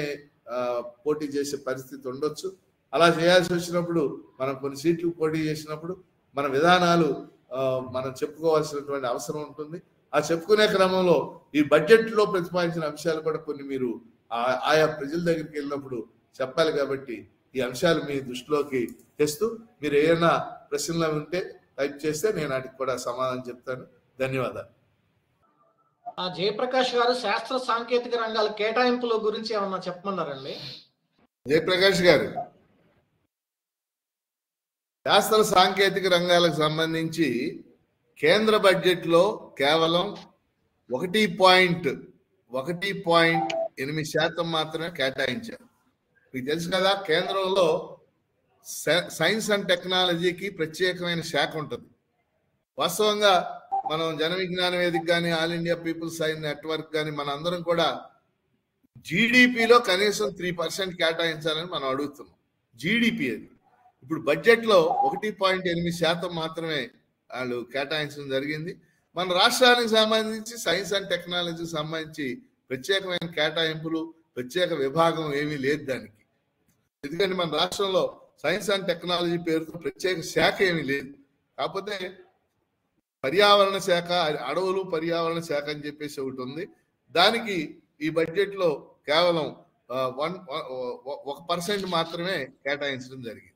పోటీ చేసే పరిస్థితి ఉండొచ్చు. అలా చేయాల్సి వచ్చినప్పుడు మనం కొన్ని సీట్లు పోటీ చేసినప్పుడు మన విధానాలు మనం చెప్పుకోవాల్సినటువంటి అవసరం ఉంటుంది. ఆ చెప్పుకునే క్రమంలో ఈ బడ్జెట్లో ప్రతిపాదించిన అంశాలు కూడా కొన్ని మీరు ఆయా ప్రజల దగ్గరికి వెళ్ళినప్పుడు చెప్పాలి. కాబట్టి ఈ అంశాలు మీ దృష్టిలోకి తెస్తూ మీరు ఏమైనా ప్రశ్నలు ఉంటే టైప్ చేస్తే నేను వాటికి కూడా సమాధానం చెప్తాను. ధన్యవాదాలు. జయప్రకాష్ గారు, శాస్త్ర సాంకేతిక రంగాల కేటాయింపుల గురించి ఏమన్నా చెప్పమన్నారండి? జయప్రకాష్ గారు, శాస్త్ర సాంకేతిక రంగాలకు సంబంధించి కేంద్ర బడ్జెట్లో కేవలం 1.8% మాత్రమే కేటాయించారు. మీకు తెలుసు కదా, కేంద్రంలో సైన్స్ అండ్ టెక్నాలజీకి ప్రత్యేకమైన శాఖ ఉంటుంది. వాస్తవంగా మనం జన విజ్ఞాన వేదిక కానీ All India People's Science Network కానీ మన అందరం కూడా జీడిపిలో కనీసం 3% కేటాయించాలని మనం అడుగుతున్నాం. జీడిపి అది. ఇప్పుడు బడ్జెట్లో 1.8% మాత్రమే వాళ్ళు కేటాయించడం జరిగింది. మన రాష్ట్రానికి సంబంధించి సైన్స్ అండ్ టెక్నాలజీకి సంబంధించి ప్రత్యేకమైన కేటాయింపులు, ప్రత్యేక విభాగం ఏమీ లేదు దానికి. ఎందుకంటే మన రాష్ట్రంలో సైన్స్ అండ్ టెక్నాలజీ పేరుతో ప్రత్యేక శాఖ ఏమీ లేదు. కాకపోతే పర్యావరణ శాఖ, అడవులు పర్యావరణ శాఖ అని చెప్పేసి ఒకటి ఉంది. దానికి ఈ బడ్జెట్లో కేవలం 1% మాత్రమే కేటాయించడం జరిగింది.